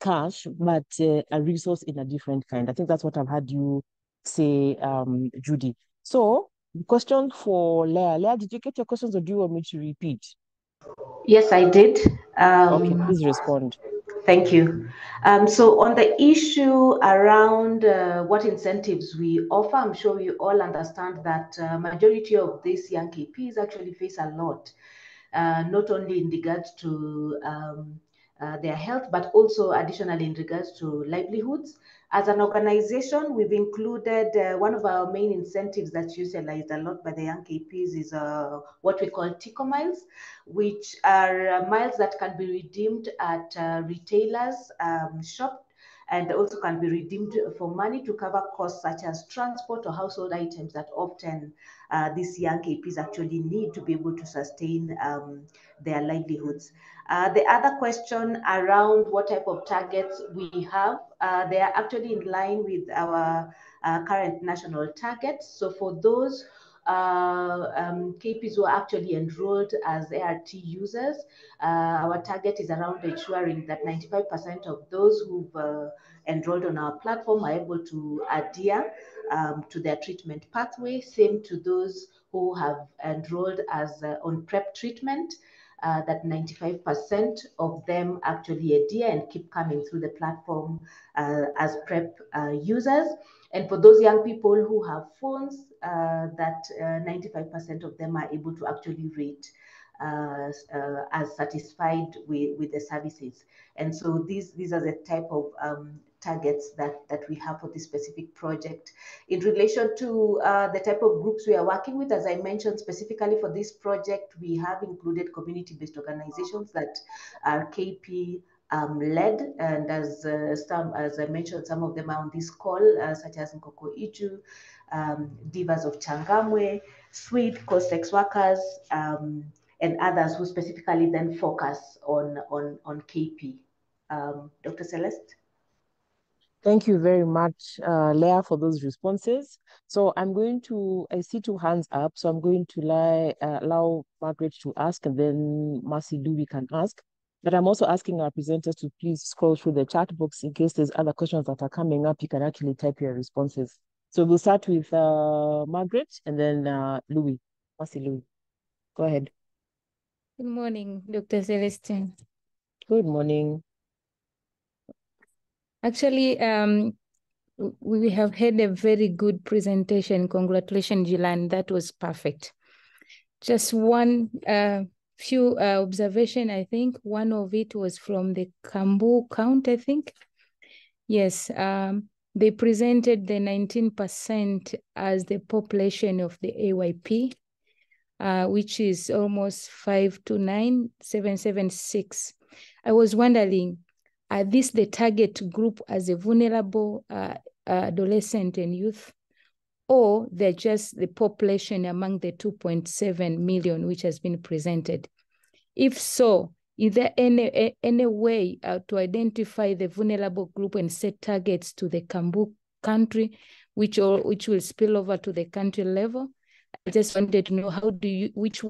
cash, but a resource in a different kind. I think that's what I've had you say, Judy. So the question for Leah. Leah, did you get your questions or do you want me to repeat? Yes, I did. Okay, please respond. Thank you. So on the issue around what incentives we offer, I'm sure you all understand that majority of these young KPs actually face a lot, not only in regards to their health, but also additionally in regards to livelihoods. As an organization, we've included one of our main incentives that's utilized a lot by the young KPs is what we call TICO miles, which are miles that can be redeemed at retailers' shop and also can be redeemed for money to cover costs such as transport or household items that often these young KPs actually need to be able to sustain their livelihoods. The other question around what type of targets we have, they are actually in line with our current national targets. So for those KPs who are actually enrolled as ART users, our target is around ensuring that 95% of those who've enrolled on our platform are able to adhere to their treatment pathway. Same to those who have enrolled as on PrEP treatment. That 95% of them actually adhere and keep coming through the platform as PrEP users. And for those young people who have phones, that 95% of them are able to actually rate as satisfied with the services. And so these are the type of targets that we have for this specific project. In relation to the type of groups we are working with, as I mentioned, specifically for this project, we have included community-based organizations that are KP led, and as I mentioned, some of them are on this call, such as Nkoko Iju, Divas of Changamwe, Sweet, co-sex workers, and others who specifically then focus on KP. Dr. Celeste? Thank you very much, Leah, for those responses. So I'm going to, I see two hands up, so I'm going to allow Margaret to ask, and then Mercy Louis can ask. But I'm also asking our presenters to please scroll through the chat box in case there's other questions that are coming up. You can actually type your responses. So we'll start with Margaret and then Louis. Mercy Louis, go ahead. Good morning, Dr. Celestine. Good morning. Actually, we have had a very good presentation. Congratulations, Jilan. That was perfect. Just one few observation, I think. One of it was from the Kiambu count, I think. Yes, they presented the 19% as the population of the AYP, which is almost 529,776. I was wondering, are this the target group as a vulnerable adolescent and youth, or they're just the population among the 2.7 million which has been presented? If so, is there any way to identify the vulnerable group and set targets to the Kiambu country, which will spill over to the country level? I just wanted to know which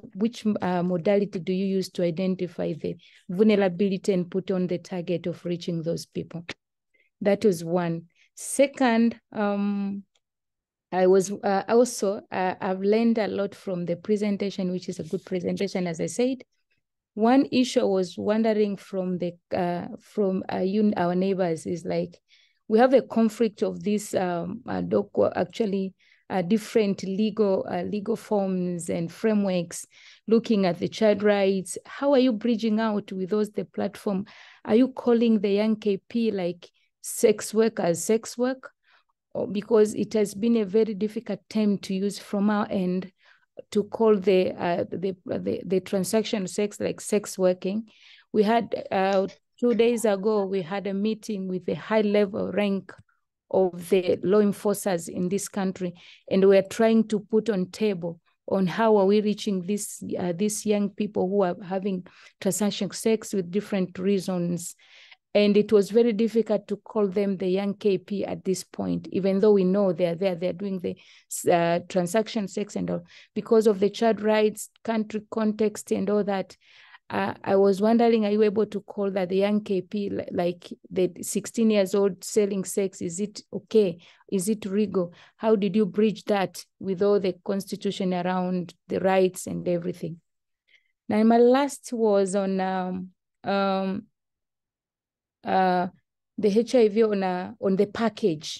modality do you use to identify the vulnerability and put on the target of reaching those people? That was one. Second, I was I've learned a lot from the presentation, which is a good presentation, as I said. One issue I was wondering from our neighbors is like, we have a conflict of this actually different legal forms and frameworks, looking at the child rights. How are you bridging out with those, the platform? Are you calling the young KP like sex work as sex work? Or because it has been a very difficult term to use from our end to call the transaction sex like sex working. We had 2 days ago, we had a meeting with the high level rank of the law enforcers in this country, and we're trying to put on table on how are we reaching these young people who are having transaction sex with different reasons. And it was very difficult to call them the young KP at this point, even though we know they're there, they're doing the transaction sex and all, because of the child rights, country context and all that. I was wondering, are you able to call that the young KP, like the 16 years old selling sex? Is it okay? Is it legal? How did you bridge that with all the constitution around the rights and everything? Now, my last was on the HIV on the package.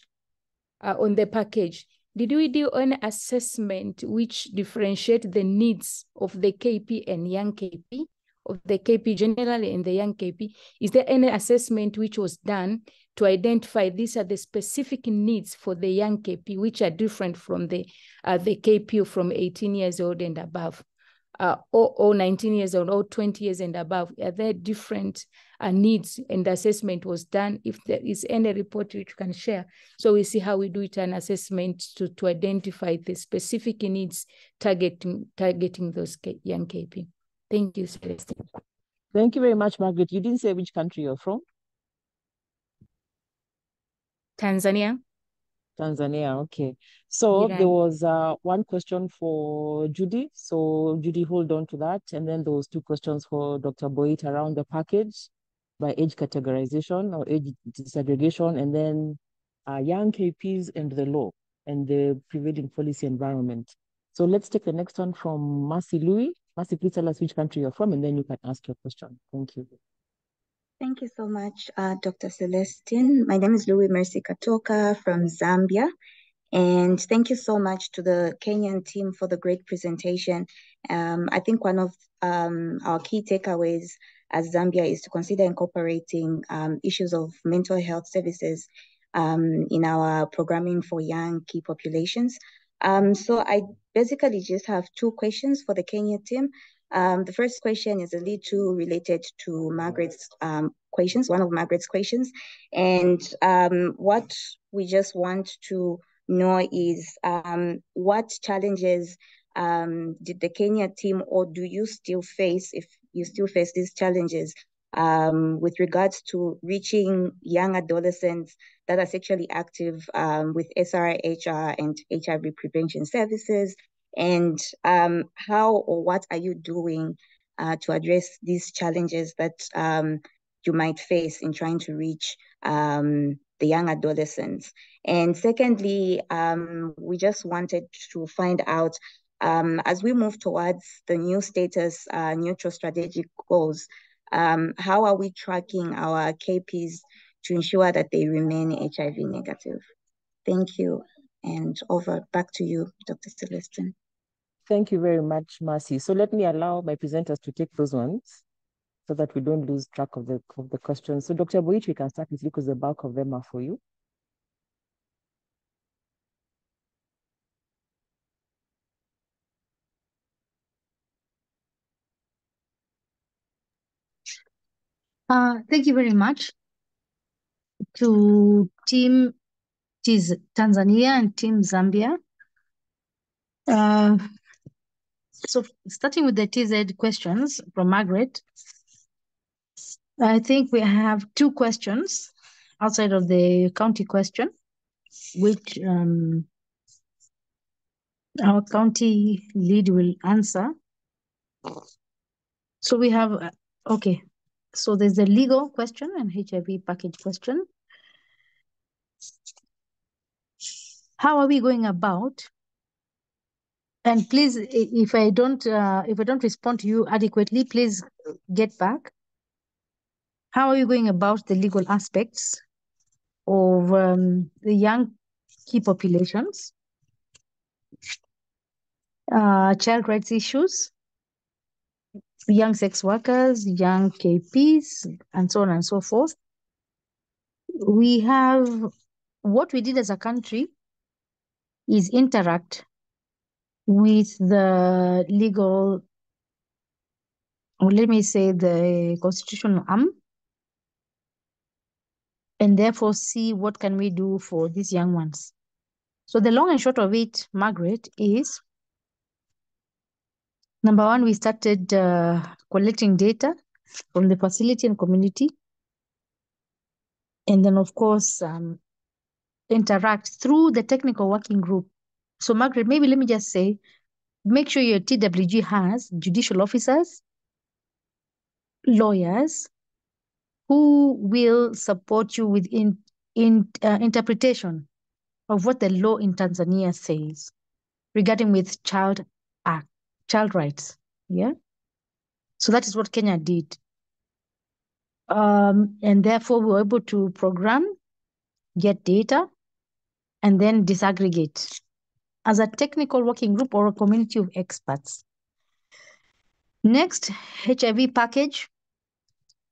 Did we do an assessment which differentiate the needs of the KP and young KP, of the KP generally and the young KP? Is there any assessment which was done to identify these are the specific needs for the young KP, which are different from the KP from 18 years old and above? Or 19 years old, or 20 years and above? Are there different needs, and assessment was done? If there is any report which you can share, so we see how we do it, an assessment to identify the specific needs targeting those young KP. Thank you, Celestine. Thank you very much, Margaret. You didn't say which country you're from? Tanzania. Tanzania, okay. So there was one question for Judy. So Judy, hold on to that. And then there was 2 questions for Dr. Boit around the package by age categorization or age disaggregation, and then young KPs and the law and the prevailing policy environment. So let's take the next one from Mercy Louis. Mercy, please tell us which country you're from, and then you can ask your question. Thank you. Thank you so much, Dr. Celestine. My name is Louis Mercy Katoka from Zambia. And thank you so much to the Kenyan team for the great presentation. I think one of our key takeaways as Zambia is to consider incorporating issues of mental health services in our programming for young key populations. So I basically just have 2 questions for the Kenya team. The first question is a little related to Margaret's questions, one of Margaret's questions. And what we just want to know is what challenges did the Kenya team, or do you still face, if you still face these challenges with regards to reaching young adolescents that are sexually active with SRHR and HIV prevention services? And how or what are you doing to address these challenges that you might face in trying to reach the young adolescents? And secondly, we just wanted to find out, as we move towards the new status, neutral strategic goals, how are we tracking our KPs to ensure that they remain HIV negative? Thank you. And back to you, Dr. Celestine. Thank you very much, Mercy. So let me allow my presenters to take those ones so that we don't lose track of the questions. So Dr. Boich, we can start with you because the bulk of them are for you. Thank you very much to Team Tanzania and Team Zambia. So starting with the TZ questions from Margaret, I think we have 2 questions outside of the county question, which our county lead will answer. So we have, okay, so there's a legal question and HIV package question. How are we going about? And please, if I don't respond to you adequately, please get back. How are you going about the legal aspects of the young key populations? child rights issues, young sex workers, young KPs, and so on and so forth. We have, what we did as a country is interact with the legal, or let me say the constitutional arm, and therefore see what can we do for these young ones. So the long and short of it, Margaret, is number one, we started collecting data from the facility and community. And then, of course, interact through the technical working group. So, Margaret, maybe let me just say, make sure your TWG has judicial officers, lawyers, who will support you with interpretation of what the law in Tanzania says regarding with child rights. Yeah. So that is what Kenya did. And therefore we were able to program, get data, and then disaggregate as a technical working group or a community of experts. Next, HIV package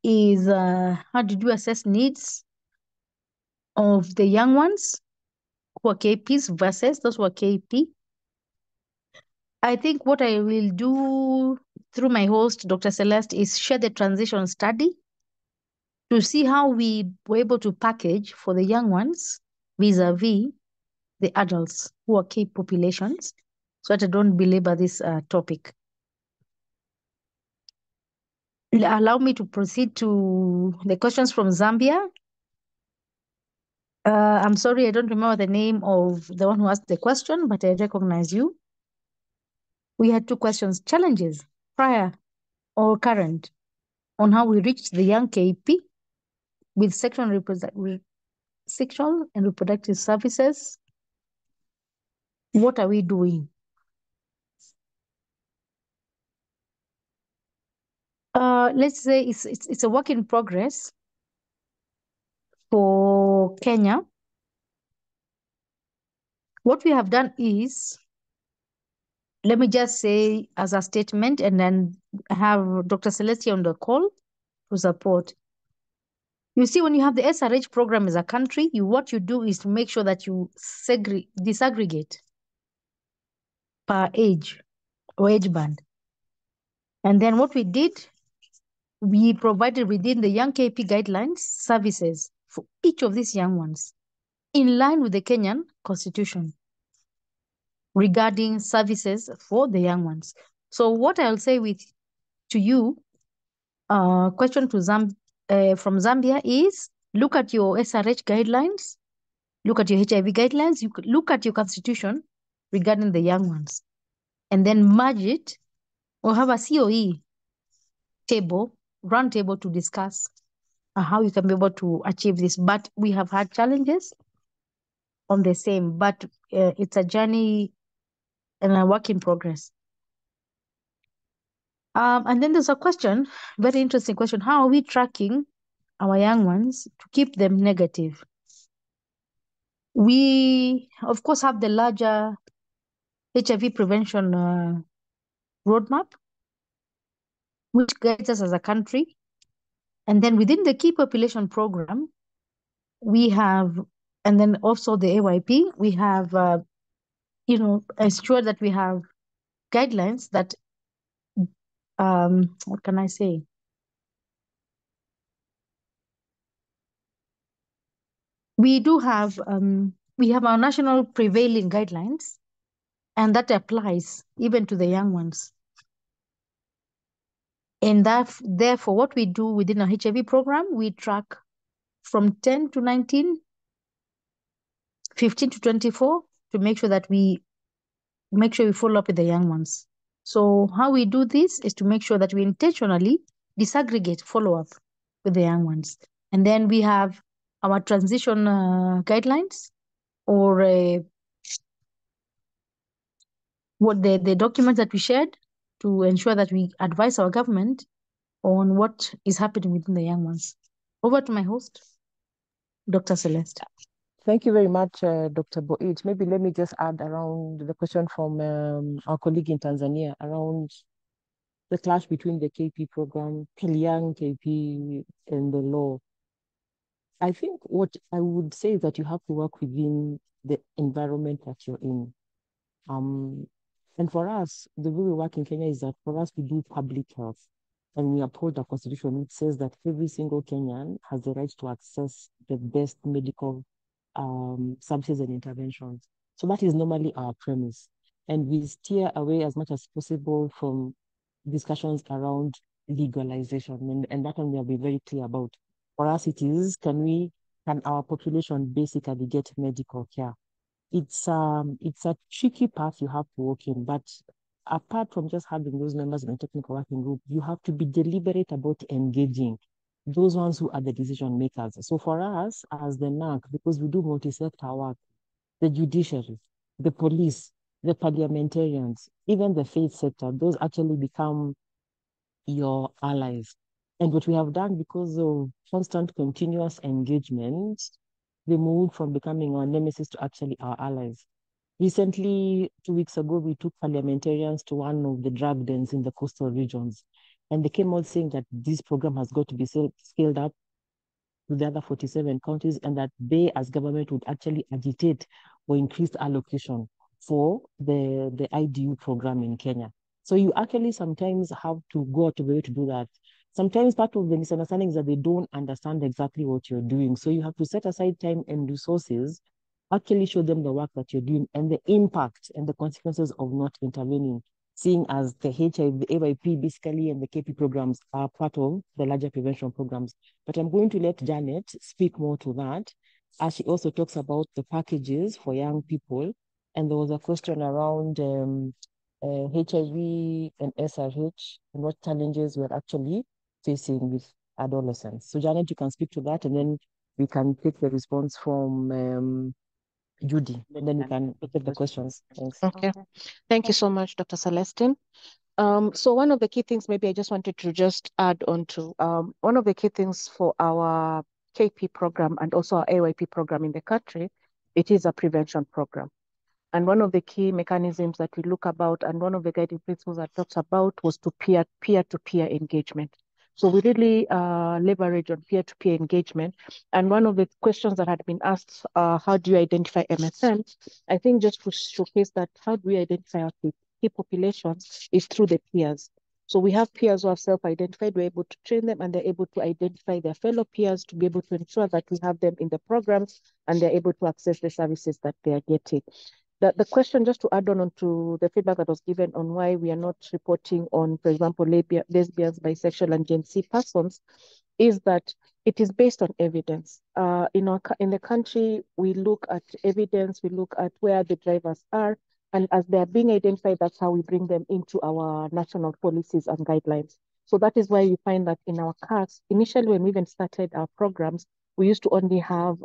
is how did you assess needs of the young ones who are KPs versus those who are KP. I think what I will do through my host, Dr. Celeste, is share the transition study to see how we were able to package for the young ones vis-a-vis the adults who are key populations, so that I don't belabor this topic. Allow me to proceed to the questions from Zambia. I'm sorry, I don't remember the name of the one who asked the question, but I recognize you. We had two questions: challenges, prior or current, on how we reached the young KP with sexual and reproductive services. What are we doing? Let's say it's a work in progress for Kenya. What we have done is, let me just say as a statement, and then have Dr. Celestia on the call to support. You see, when you have the SRH program as a country, what you do is to make sure that you disaggregate per age or age band. And then what we did, we provided within the Young KP guidelines services for each of these young ones in line with the Kenyan Constitution regarding services for the young ones. So what I'll say to you, question to from Zambia is, look at your SRH guidelines, look at your HIV guidelines, you could look at your constitution regarding the young ones, and then merge it or have a COE table, round table to discuss how you can be able to achieve this. But we have had challenges on the same, but it's a journey and a work in progress. And then there's a question, very interesting question. How are we tracking our young ones to keep them negative? We, of course, have the larger HIV prevention roadmap, which guides us as a country. And then within the key population program, we have, and then also the AYP, we have, ensure that we have guidelines that, what can I say? We do have, we have our national prevailing guidelines, and that applies even to the young ones. And therefore, what we do within our HIV program, we track from 10 to 19, 15 to 24, to make sure that we follow up with the young ones. So how we do this is to make sure that we intentionally disaggregate follow-up with the young ones. And then we have our transition guidelines, or what the documents that we shared to ensure that we advise our government on what is happening within the young ones. Over to my host, Dr. Celeste. Thank you very much, Dr. Boit. Maybe let me just add around the question from our colleague in Tanzania around the clash between the KP program, Young KP, and the law. I think what I would say is that you have to work within the environment that you're in. And for us, the way we work in Kenya is that for us, we do public health and we uphold the constitution, which says that every single Kenyan has the right to access the best medical services and interventions. So that is normally our premise. And we steer away as much as possible from discussions around legalization. And that one we have been very clear about. For us, it is, can our population basically get medical care? It's a tricky path you have to walk in, but apart from just having those members in a technical working group, you have to be deliberate about engaging those ones who are the decision makers. So for us as the NAC, because we do multi-sector work, the judiciary, the police, the parliamentarians, even the faith sector, those actually become your allies. And what we have done because of constant continuous engagement, they moved from becoming our nemesis to actually our allies. Recently, 2 weeks ago, we took parliamentarians to one of the drug dens in the coastal regions. And they came out saying that this program has got to be scaled up to the other 47 counties and that they as government would actually agitate for increased allocation for the IDU program in Kenya. So you actually sometimes have to go out of the way to do that. Sometimes part of the misunderstanding is that they don't understand exactly what you're doing. So you have to set aside time and resources, actually show them the work that you're doing and the impact and the consequences of not intervening, seeing as the HIV, the AYP basically and the KP programs are part of the larger prevention programs. But I'm going to let Janet speak more to that as she also talks about the packages for young people. And there was a question around HIV and SRH and what challenges we're actually facing with adolescents. So Janet, you can speak to that and then we can take the response from Judy, and then we can take the questions. Thanks. Okay. Thank you so much, Dr. Celestine. So one of the key things maybe I just wanted to just add on to, one of the key things for our KP program and also our AYP program in the country, it is a prevention program. And one of the key mechanisms that we look about and one of the guiding principles I talked about was to peer-to-peer engagement. So we really leverage on peer-to-peer engagement. And one of the questions that had been asked, how do you identify MSM? I think just to showcase that, how do we identify our key populations is through the peers. So we have peers who have self-identified, we're able to train them and they're able to identify their fellow peers to be able to ensure that we have them in the programs and they're able to access the services that they are getting. The question, just to add on to the feedback that was given on why we are not reporting on, for example, lesbians, bisexual, and Gen Z persons, is that it is based on evidence. In the country, we look at evidence, we look at where the drivers are, and as they are being identified, that's how we bring them into our national policies and guidelines. So that is why you find that in our CAS, initially when we even started our programs, we used to only have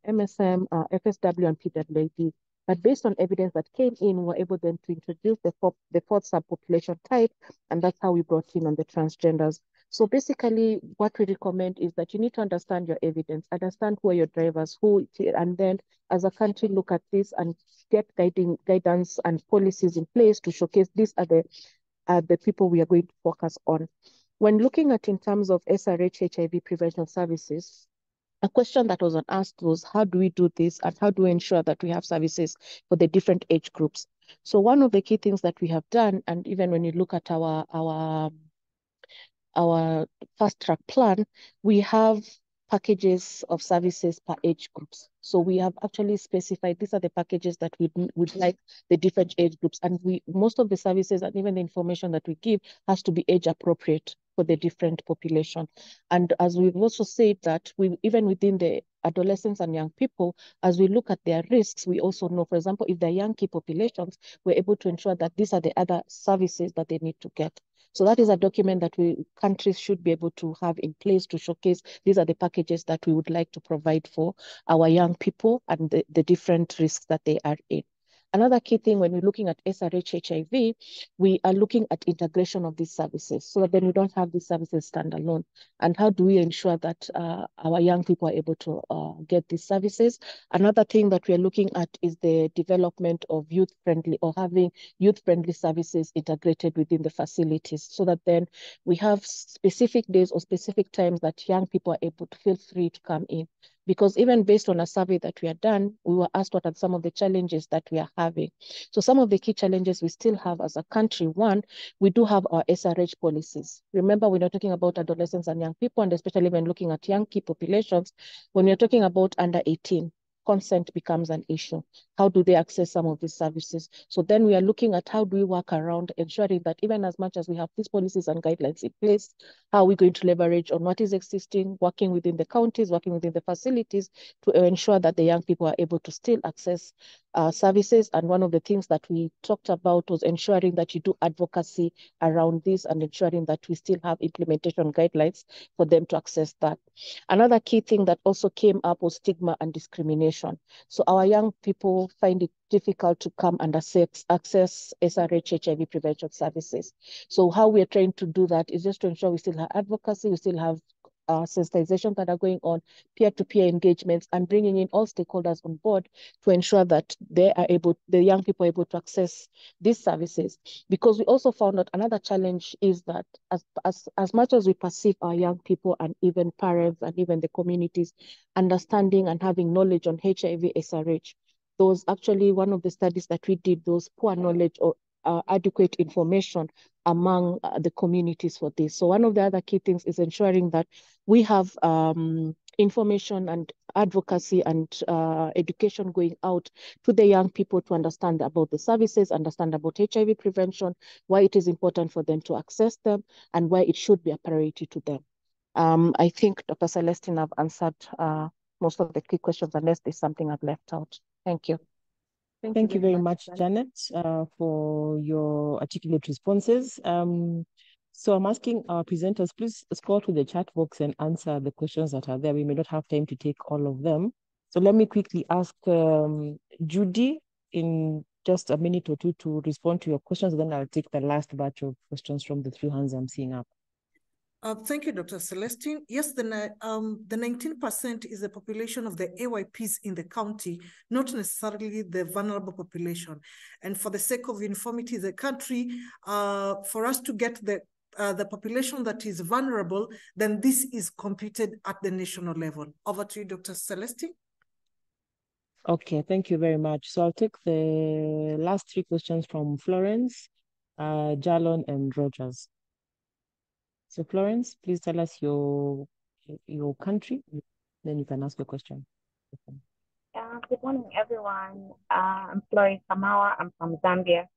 MSM, FSW, and PWD. But based on evidence that came in, we were able then to introduce the fourth subpopulation type, and that's how we brought in on the transgenders. So basically, what we recommend is that you need to understand your evidence, understand who are your drivers, and then as a country, look at this and get guidance and policies in place to showcase these are the people we are going to focus on. When looking at in terms of SRH HIV prevention services, a question that was asked was, how do we do this and how do we ensure that we have services for the different age groups? So one of the key things that we have done, and even when you look at our fast track plan, we have packages of services per age groups. So we have actually specified these are the packages that we would like the different age groups. And most of the services and even the information that we give has to be age appropriate for the different population. And as we've also said that even within the adolescents and young people, as we look at their risks, we also know, for example, if they're young key populations, we're able to ensure that these are the other services that they need to get. So that is a document that countries should be able to have in place to showcase these are the packages that we would like to provide for our young people and the different risks that they are in. Another key thing when we're looking at SRHR, we are looking at integration of these services so that then we don't have these services standalone. And how do we ensure that our young people are able to get these services? Another thing that we are looking at is the development of youth-friendly or having youth-friendly services integrated within the facilities so that then we have specific days or specific times that young people are able to feel free to come in. Because even based on a survey that we had done, we were asked what are some of the challenges that we are having. So some of the key challenges we still have as a country, one, we do have our SRH policies. Remember, we're not talking about adolescents and young people, and especially when looking at young key populations, when we're talking about under 18, consent becomes an issue. How do they access some of these services? So then we are looking at how do we work around ensuring that even as much as we have these policies and guidelines in place, how are we going to leverage on what is existing, working within the counties, working within the facilities to ensure that the young people are able to still access services. And one of the things that we talked about was ensuring that you do advocacy around this and ensuring that we still have implementation guidelines for them to access that. Another key thing that also came up was stigma and discrimination. So our young people find it difficult to come and access SRH HIV prevention services. So how we're trying to do that is just to ensure we still have advocacy, we still have sensitization that are going on, peer-to-peer engagements, and bringing in all stakeholders on board to ensure that the young people are able to access these services. Because we also found out another challenge is that as much as we perceive our young people and even parents and even the communities understanding and having knowledge on HIV, SRH, those actually one of the studies that we did, those poor knowledge or adequate information among the communities for this. So one of the other key things is ensuring that we have information and advocacy and education going out to the young people to understand about the services, understand about HIV prevention, why it is important for them to access them, and why it should be a priority to them. I think Dr. Celestine have answered most of the key questions, unless there's something I've left out. Thank you. Thank you very much, Janet, for your articulate responses. So I'm asking our presenters, please scroll to the chat box and answer the questions that are there. We may not have time to take all of them. So let me quickly ask Judy in just a minute or two to respond to your questions. Then I'll take the last batch of questions from the 3 hands I'm seeing up. Thank you, Dr. Celestine. Yes, the 19% is the population of the AYPs in the county, not necessarily the vulnerable population. And for the sake of uniformity in the country, for us to get the population that is vulnerable, then this is computed at the national level. Over to you, Dr. Celestine. Okay, thank you very much. So I'll take the last 3 questions from Florence, Jalon, and Rogers. So Florence, please tell us your country, then you can ask your question. Good morning, everyone. I'm Florence Samawa. I'm from Zambia.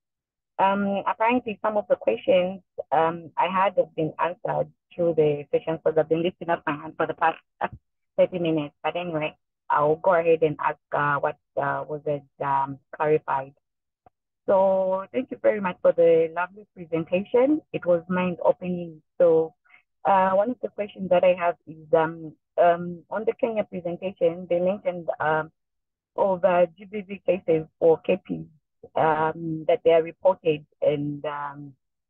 Apparently, some of the questions I had have been answered through the session because I've been lifting up my hand for the past 30 minutes. But anyway, I'll go ahead and ask what wasn't clarified. So thank you very much for the lovely presentation. It was mind-opening. So one of the questions that I have is on the Kenya presentation, they mentioned over GBV cases for KPs that they are reported and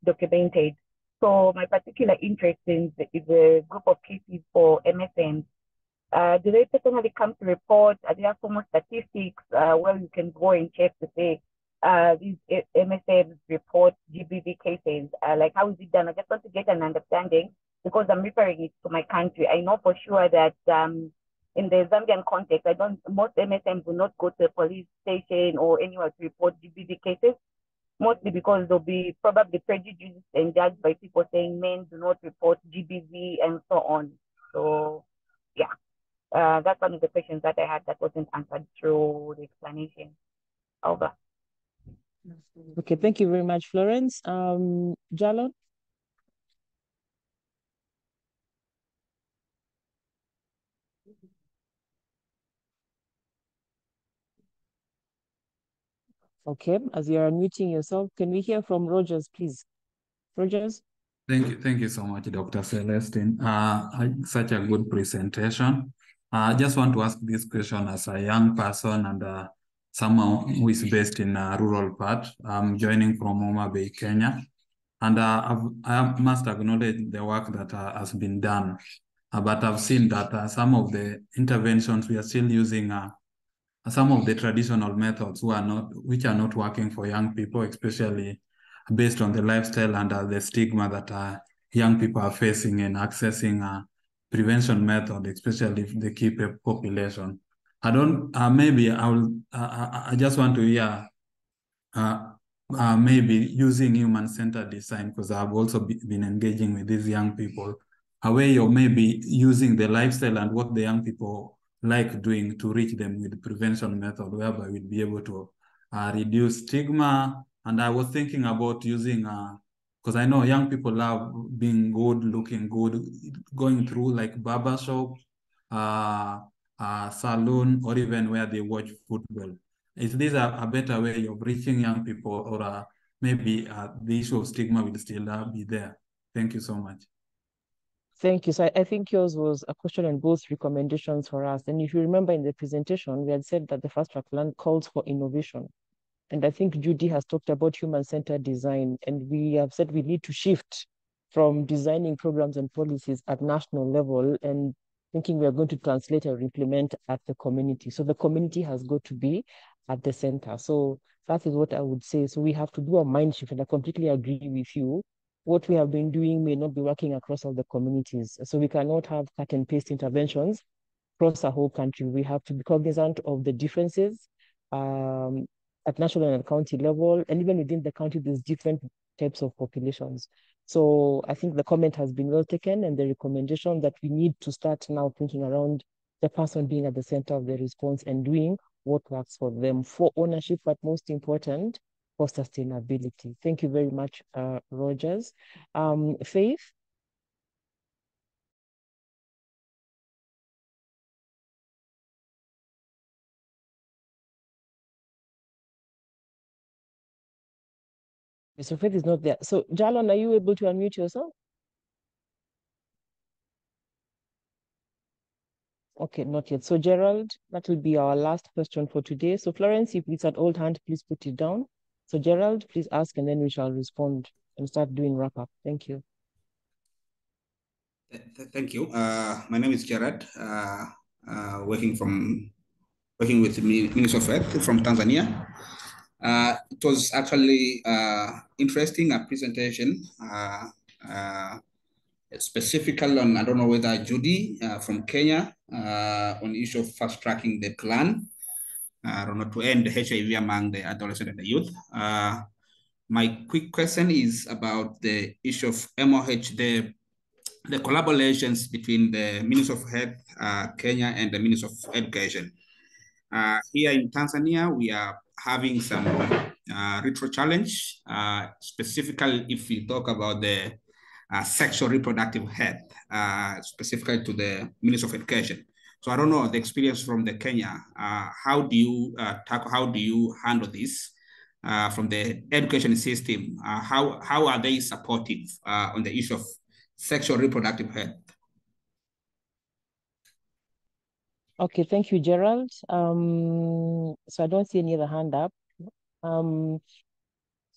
documented. So my particular interest is a group of cases for MSMs. Do they personally come to report? Are there formal statistics where you can go and check to say these MSMs report GBV cases? Like how is it done? I just want to get an understanding because I'm referring it to my country. I know for sure that in the Zambian context, most MSMs will not go to a police station or anywhere to report GBV cases, mostly because they'll be probably prejudiced and judged by people saying men do not report GBV and so on. So yeah, that's one of the questions that I had that wasn't answered through the explanation. Over. Okay, thank you very much, Florence. Jalon? Okay, as you're unmuting yourself, can we hear from Rogers, please? Rogers? Thank you so much, Dr. Celestine. Such a good presentation. I just want to ask this question as a young person and someone who is based in a rural part. I'm joining from Homa Bay, Kenya. And I must acknowledge the work that has been done. But I've seen that some of the interventions we are still using some of the traditional methods which are not working for young people, especially based on the lifestyle and the stigma that young people are facing in accessing prevention method, especially the key population. Maybe I just want to hear maybe using human-centered design, because I've also been engaging with these young people, a way of maybe using the lifestyle and what the young people like doing to reach them with prevention method, whereby we'd be able to reduce stigma. And I was thinking about using, because I know young people love being good, looking good, going through like barbershop, salon, or even where they watch football. Is this a better way of reaching young people, or maybe the issue of stigma will still be there? Thank you so much. Thank you. So I think yours was a question on both recommendations for us. And if you remember in the presentation, we had said that the fast track plan calls for innovation. And I think Judy has talked about human-centered design. And we have said we need to shift from designing programs and policies at national level and thinking we are going to translate or implement at the community. So the community has got to be at the center. So that is what I would say. So we have to do a mind shift, and I completely agree with you. What we have been doing may not be working across all the communities. So we cannot have cut and paste interventions across the whole country. We have to be cognizant of the differences at national and county level, and even within the county, there's different types of populations. So I think the comment has been well taken, and the recommendation that we need to start now thinking around the person being at the center of the response and doing what works for them, for ownership, but most important, for sustainability. Thank you very much, Rogers. Faith? Mr. Faith is not there. So, Jalon, are you able to unmute yourself? Okay, not yet. So, Gerald, that will be our last question for today. So, Florence, if it's at old hand, please put it down. So, Gerald, please ask, and then we shall respond and start doing wrap up. Thank you. Thank you. My name is Gerard, working with the Ministry of Health from Tanzania. It was actually interesting, a presentation, specifically on, I don't know whether Judy from Kenya, on the issue of fast tracking the plan, I don't know, to end the HIV among the adolescent and the youth. My quick question is about the issue of MOH, the collaborations between the Ministry of Health, Kenya, and the Ministry of Education. Here in Tanzania, we are having some retro challenge, specifically if we talk about the sexual reproductive health, specifically to the Ministry of Education. So I don't know the experience from the Kenya. How do you tackle? How do you handle this from the education system? How are they supportive on the issue of sexual reproductive health? Okay, thank you, Gerald. So I don't see any other hand up.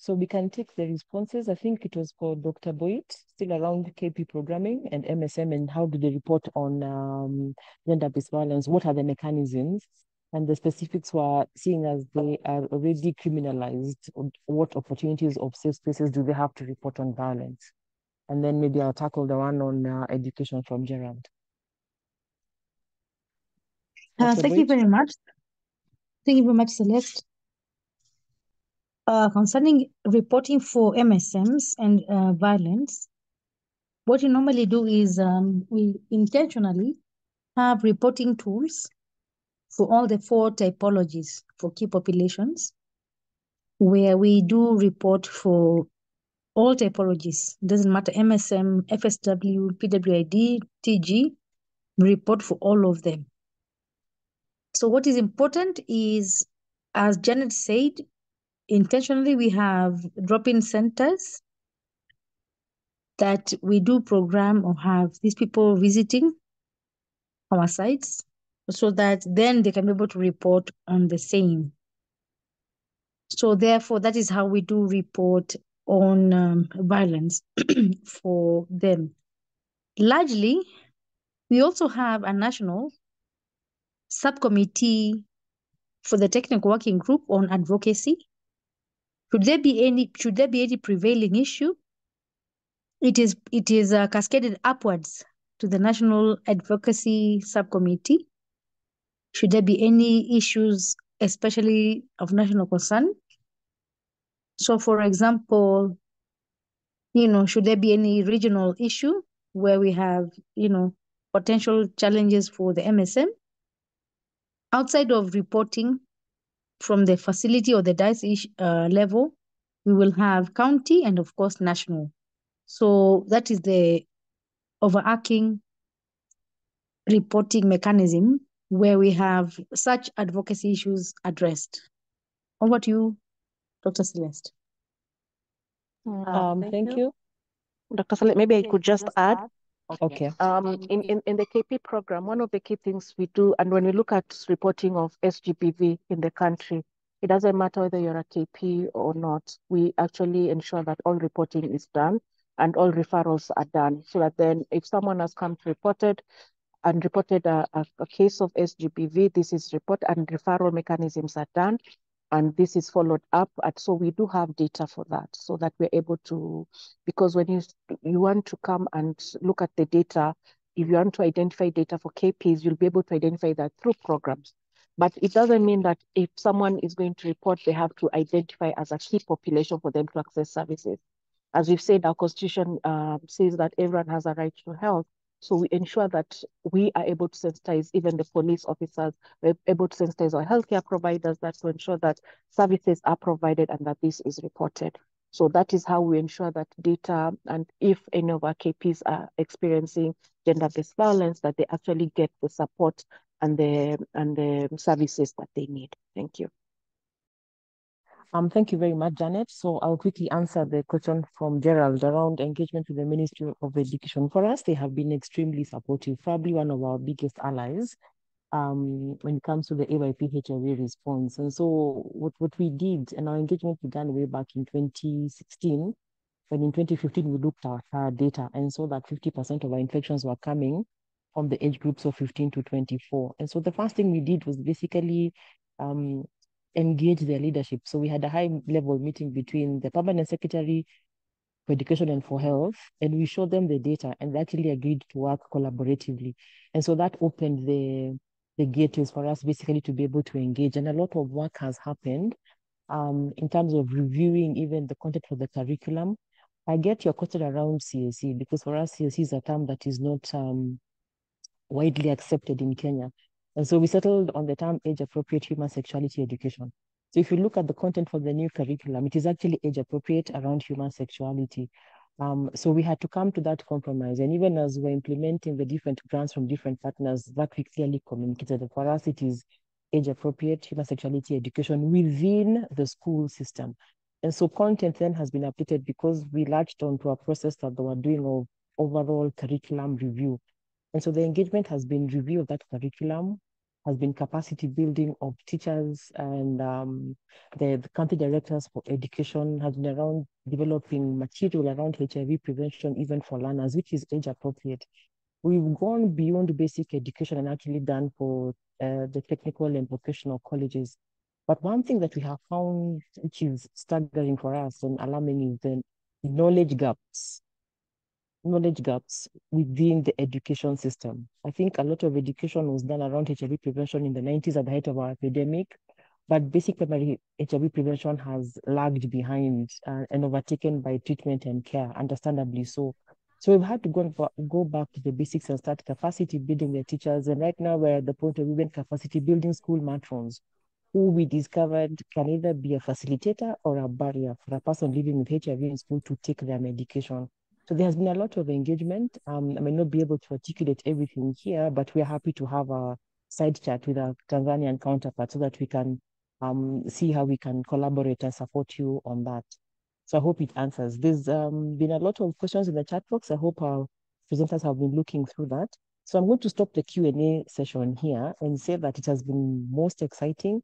So we can take the responses. I think it was for Dr. Boyd, still around KP programming and MSM, and how do they report on gender-based violence? What are the mechanisms? And the specifics were seeing as they are already criminalized, what opportunities of safe spaces do they have to report on violence? And then maybe I'll tackle the one on education from Gerald. Thank you very much. Thank you very much, Celeste. Concerning reporting for MSMs and violence, what we normally do is we intentionally have reporting tools for all the 4 typologies for key populations, where we do report for all typologies. Doesn't matter, MSM, FSW, PWID, TG, we report for all of them. So what is important is, as Janet said, intentionally we have drop-in centers that we do program or have these people visiting our sites so that then they can be able to report on the same. So therefore, that is how we do report on violence for them. Largely, we also have a national subcommittee for the technical working group on advocacy. Should there be any prevailing issue, it is cascaded upwards to the National Advocacy Subcommittee. Should there be any issues, especially of national concern? So, for example, should there be any regional issue where we have, potential challenges for the MSM? Outside of reporting from the facility or the diocese level, we will have county and, of course, national. So that is the overarching reporting mechanism where we have such advocacy issues addressed. Over to you, Dr. Celeste. Thank you. Dr. Celeste, maybe I could just add. Okay. In the KP program, one of the key things we do, and when we look at reporting of SGPV in the country, it doesn't matter whether you're a KP or not. We actually ensure that all reporting is done and all referrals are done, so that then if someone has come to reported a case of SGPV, this is report and referral mechanisms are done, and this is followed up. And so we do have data for that, so that we're able to, because when you want to come and look at the data, if you want to identify data for KPs, you'll be able to identify that through programs. But it doesn't mean that if someone is going to report, they have to identify as a key population for them to access services. As we've said, our constitution says that everyone has a right to health. So we ensure that we are able to sensitize even the police officers, we're able to sensitize our healthcare providers, that to ensure that services are provided and that this is reported. So that is how we ensure that data, and if any of our KPs are experiencing gender-based violence, that they actually get the support and the services that they need. Thank you. Thank you very much, Janet. So I'll quickly answer the question from Gerald around engagement with the Ministry of Education. For us, they have been extremely supportive, probably one of our biggest allies when it comes to the AYP HIV response. And so what we did, and our engagement began way back in 2016, when in 2015 we looked at our data and saw that 50% of our infections were coming from the age groups of 15 to 24. And so the first thing we did was basically engage their leadership. So we had a high-level meeting between the permanent secretary for education and for health, and we showed them the data, and they actually agreed to work collaboratively. And so that opened the gateways for us basically to be able to engage. And a lot of work has happened in terms of reviewing even the content for the curriculum. I get your question around CSE, because for us, CSE is a term that is not widely accepted in Kenya. And so we settled on the term age-appropriate human sexuality education. So if you look at the content for the new curriculum, it is actually age-appropriate around human sexuality. So we had to come to that compromise. And even as we're implementing the different grants from different partners, that we clearly communicated. For us, it is age-appropriate human sexuality education within the school system. And so content then has been updated because we latched onto a process that they were doing of overall curriculum review. And so the engagement has been review of that curriculum, has been capacity building of teachers, and the county directors for education has been around developing material around HIV prevention, even for learners, which is age appropriate. We've gone beyond basic education and actually done for the technical and vocational colleges. But one thing that we have found, which is staggering for us and alarming, is the knowledge gaps within the education system. I think a lot of education was done around HIV prevention in the 90s at the height of our epidemic, but basic primary HIV prevention has lagged behind and overtaken by treatment and care, understandably so. So we've had to go back to the basics and start capacity building the teachers. And right now we're at the point of even capacity building school matrons, who we discovered can either be a facilitator or a barrier for a person living with HIV in school to take their medication. So there has been a lot of engagement. I may not be able to articulate everything here, but we are happy to have a side chat with our Tanzanian counterpart so that we can see how we can collaborate and support you on that. So I hope it answers. There's been a lot of questions in the chat box. I hope our presenters have been looking through that. So I'm going to stop the Q&A session here and say that it has been most exciting.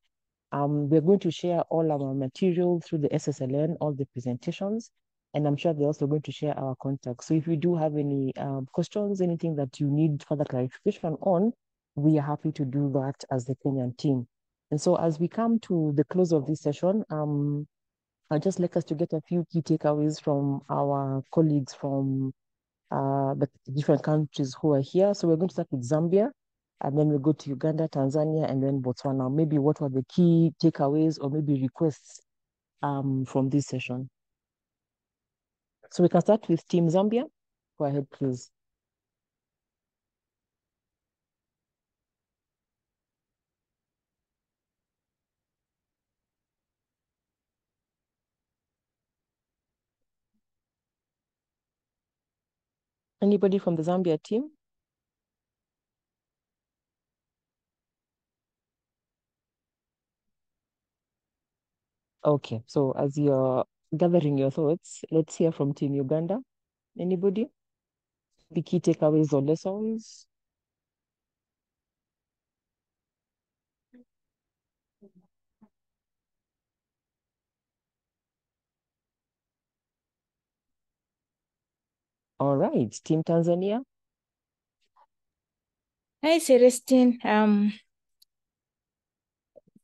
We're going to share all our material through the SSLN, all the presentations, and I'm sure they're also going to share our contacts. So if you do have any questions, anything that you need further clarification on, we are happy to do that as the Kenyan team. And so as we come to the close of this session, I'd just like us to get a few key takeaways from our colleagues from the different countries who are here. So we're going to start with Zambia, and then we'll go to Uganda, Tanzania, and then Botswana. Maybe what were the key takeaways or maybe requests from this session? So we can start with Team Zambia. Go ahead, please. Anybody from the Zambia team? Okay, so as you're gathering your thoughts, let's hear from Team Uganda. Anybody? The key takeaways or lessons? All right, Team Tanzania. Hi, Celestine.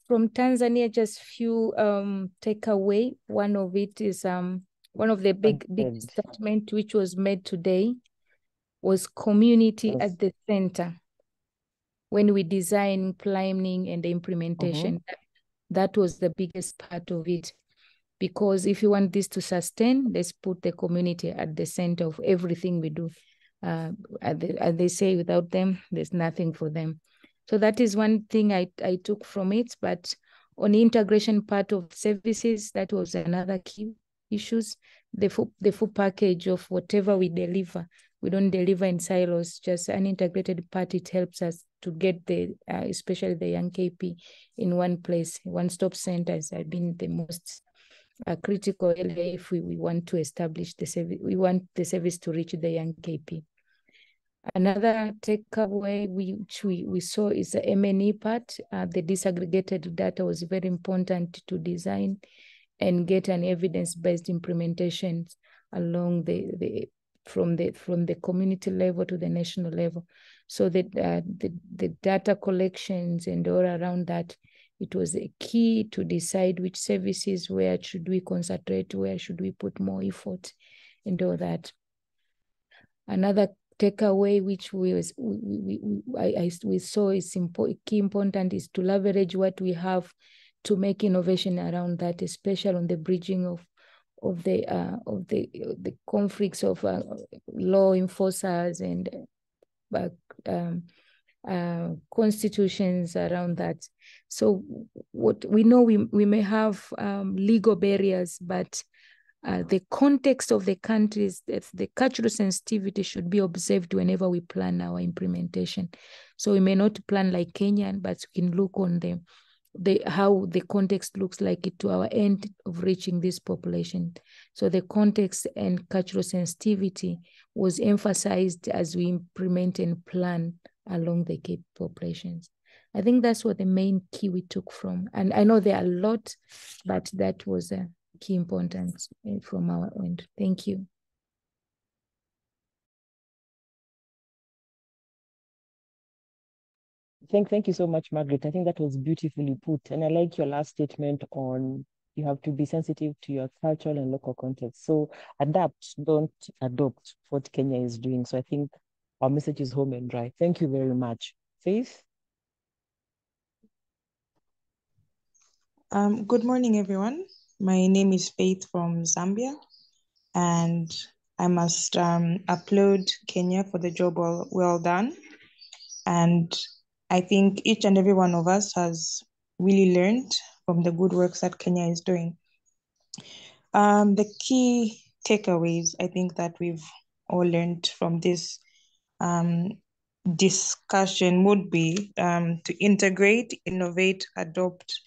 From Tanzania, just few takeaway. One of it is one of the big statement which was made today was community at the center. When we design, planning, and the implementation, that was the biggest part of it. Because if you want this to sustain, let's put the community at the center of everything we do. As they say, without them, there's nothing for them. So that is one thing I took from it. But on the integration part of services, that was another key issues. The full package of whatever we deliver. We don't deliver in silos, just an integrated part. It helps us to get the, especially the young KP in one place. One-stop centers have been the most critical area if we want to establish the service. We want the service to reach the young KP. Another takeaway which we saw is the M&E part. The disaggregated data was very important to design and get an evidence-based implementation along from the community level to the national level. So that the data collections and all around that, it was a key to decide which services, where should we concentrate, where should we put more effort, and all that. Another takeaway which we saw is key important is to leverage what we have to make innovation around that, especially on the bridging of the conflicts of law enforcers and constitutions around that. So what we know, we may have legal barriers, but the context of the countries, the cultural sensitivity should be observed whenever we plan our implementation. So we may not plan like Kenyan, but we can look on how the context looks like it to our end of reaching this population. So the context and cultural sensitivity was emphasized as we implement and plan along the Cape populations. I think that's what the main key we took from. And I know there are a lot, but that was a key importance from our end. Thank you. Thank you so much, Margaret. I think that was beautifully put. And I like your last statement on you have to be sensitive to your cultural and local context. So adapt, don't adopt what Kenya is doing. So I think our message is home and dry. Thank you very much. Faith? Good morning, everyone. My name is Faith from Zambia, and I must applaud Kenya for the job well done. And I think each and every one of us has really learned from the good works that Kenya is doing. The key takeaways, I think, that we've all learned from this discussion would be to integrate, innovate, adopt,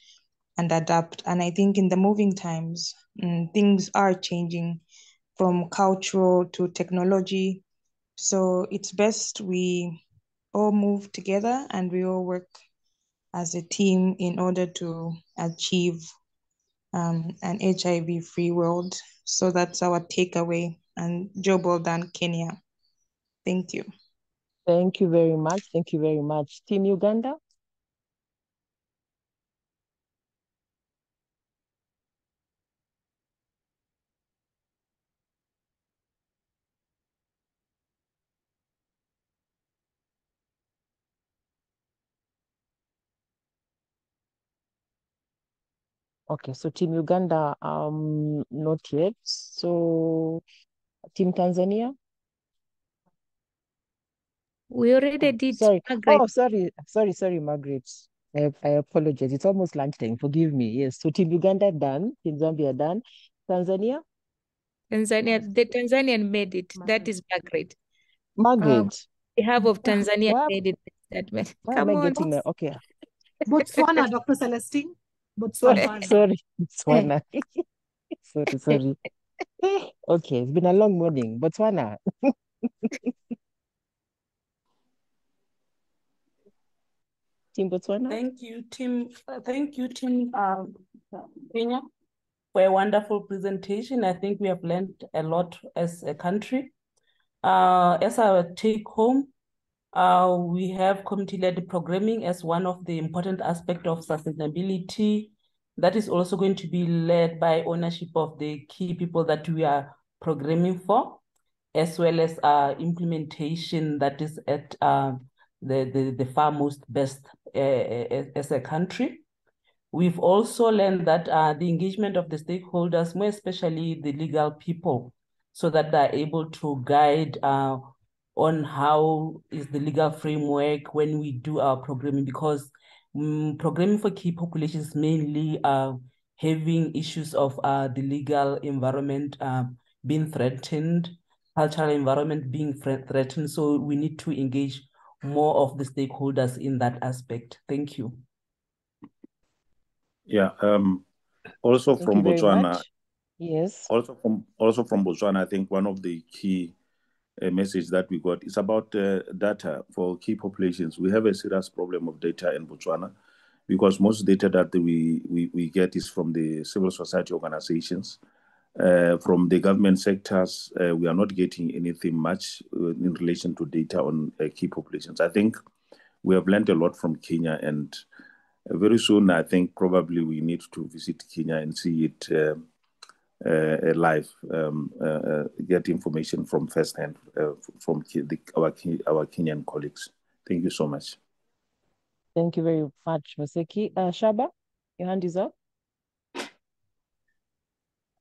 and adapt. And I think in the moving times, things are changing from cultural to technology. So it's best we all move together and we all work as a team in order to achieve an HIV-free world. So that's our takeaway. And job well done, Kenya. Thank you. Thank you very much. Thank you very much. Team Uganda? Okay, so Team Uganda, not yet. So Team Tanzania? We already did. Sorry. Margaret. Oh, sorry, Margaret. I apologize. It's almost lunchtime. Forgive me. Yes. So Team Uganda done. Team Zambia done. Tanzania? The Tanzanian made it. That is Margaret. Margaret. Behalf of Tanzania Why made it. Statement. am I Come on. getting that? Okay. Botswana, Dr. Celestine. Botswana. Sorry. Botswana. Sorry. Okay, it's been a long morning. Botswana. Team Botswana? Thank you, Team Kenya, for a wonderful presentation. I think we have learned a lot as a country. As our take home, we have community-led programming as one of the important aspects of sustainability. That is also going to be led by ownership of the key people that we are programming for, as well as implementation that is at the far most best as a country. We've also learned that the engagement of the stakeholders, more especially the legal people, so that they're able to guide on how is the legal framework when we do our programming, because programming for key populations mainly having issues of the legal environment being threatened, cultural environment being threatened. So we need to engage more of the stakeholders in that aspect. Thank you. Yeah. Also Thank from you very Botswana. much. Yes. Also from Botswana, I think one of the key message that we got is about data for key populations. We have a serious problem of data in Botswana because most data that we get is from the civil society organizations. From the government sectors, we are not getting anything much in relation to data on key populations. I think we have learned a lot from Kenya, and very soon, I think probably we need to visit Kenya and see it live, get information from firsthand from our Kenyan colleagues. Thank you so much. Thank you very much, Maseki. Shaba, your hand is up.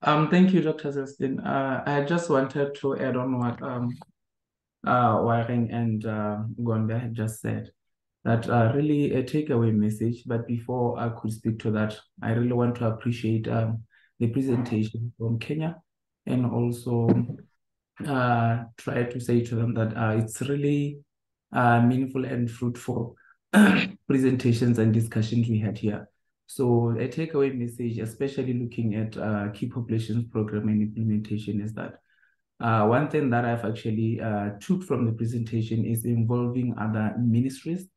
Thank you, Dr. Celestine. I just wanted to add on what Waring and Gombe had just said. That really a takeaway message. But before I could speak to that, I really want to appreciate the presentation from Kenya, and also try to say to them that it's really meaningful and fruitful presentations and discussions we had here. So a takeaway message, especially looking at key populations program and implementation, is that one thing that I've actually took from the presentation is involving other ministries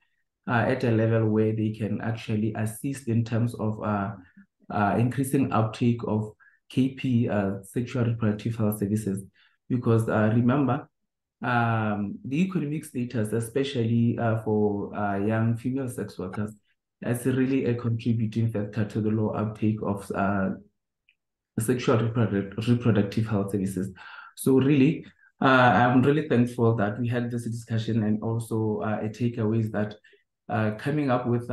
at a level where they can actually assist in terms of increasing uptake of KP, sexual reproductive health services. Because remember, the economic status, especially for young female sex workers, that's really a contributing factor to the low uptake of sexual reproductive health services. So really, I'm really thankful that we had this discussion, and also a takeaway is that coming up with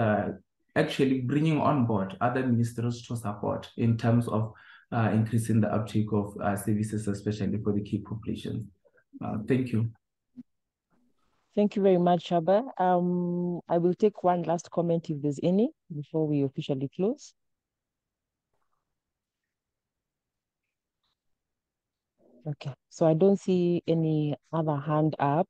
actually bringing on board other ministries to support in terms of increasing the uptake of services, especially for the key populations. Thank you. Thank you very much, Shaba. I will take one last comment if there's any before we officially close. Okay, so I don't see any other hand up.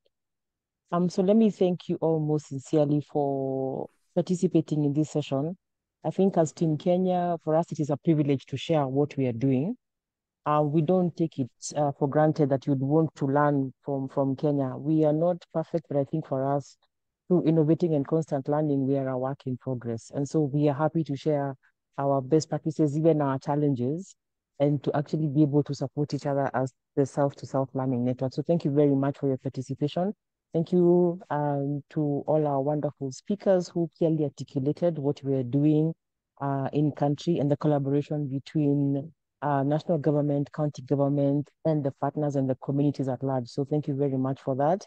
So let me thank you all most sincerely for participating in this session. I think as Team Kenya, for us, it is a privilege to share what we are doing. We don't take it for granted that you'd want to learn from Kenya. We are not perfect, but I think for us, through innovating and constant learning, we are a work in progress. And so we are happy to share our best practices, even our challenges, and to actually be able to support each other as the South-to-South Learning Network. So thank you very much for your participation. Thank you to all our wonderful speakers who clearly articulated what we are doing in country and the collaboration between national government, county government, and the partners and the communities at large. So thank you very much for that.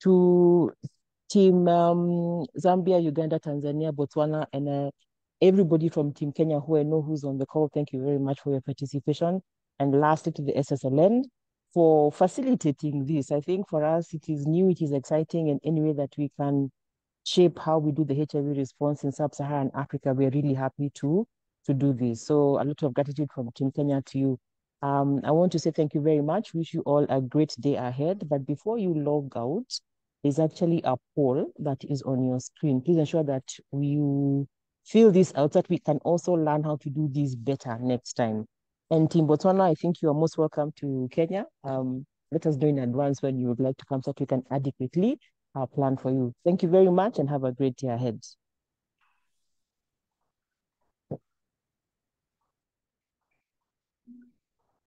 To Team Zambia, Uganda, Tanzania, Botswana, and everybody from Team Kenya who I know who's on the call, thank you very much for your participation. And lastly, to the SSLN for facilitating this. I think for us, it is new, it is exciting, and any way that we can shape how we do the HIV response in sub-Saharan Africa, we're really happy to do this. So a lot of gratitude from Team Kenya to you. I want to say thank you very much. Wish you all a great day ahead. But before you log out, there's actually a poll that is on your screen. Please ensure that you fill this out so that we can also learn how to do this better next time. And Team Botswana, I think you are most welcome to Kenya. Let us know in advance when you would like to come so that we can adequately plan for you. Thank you very much and have a great day ahead.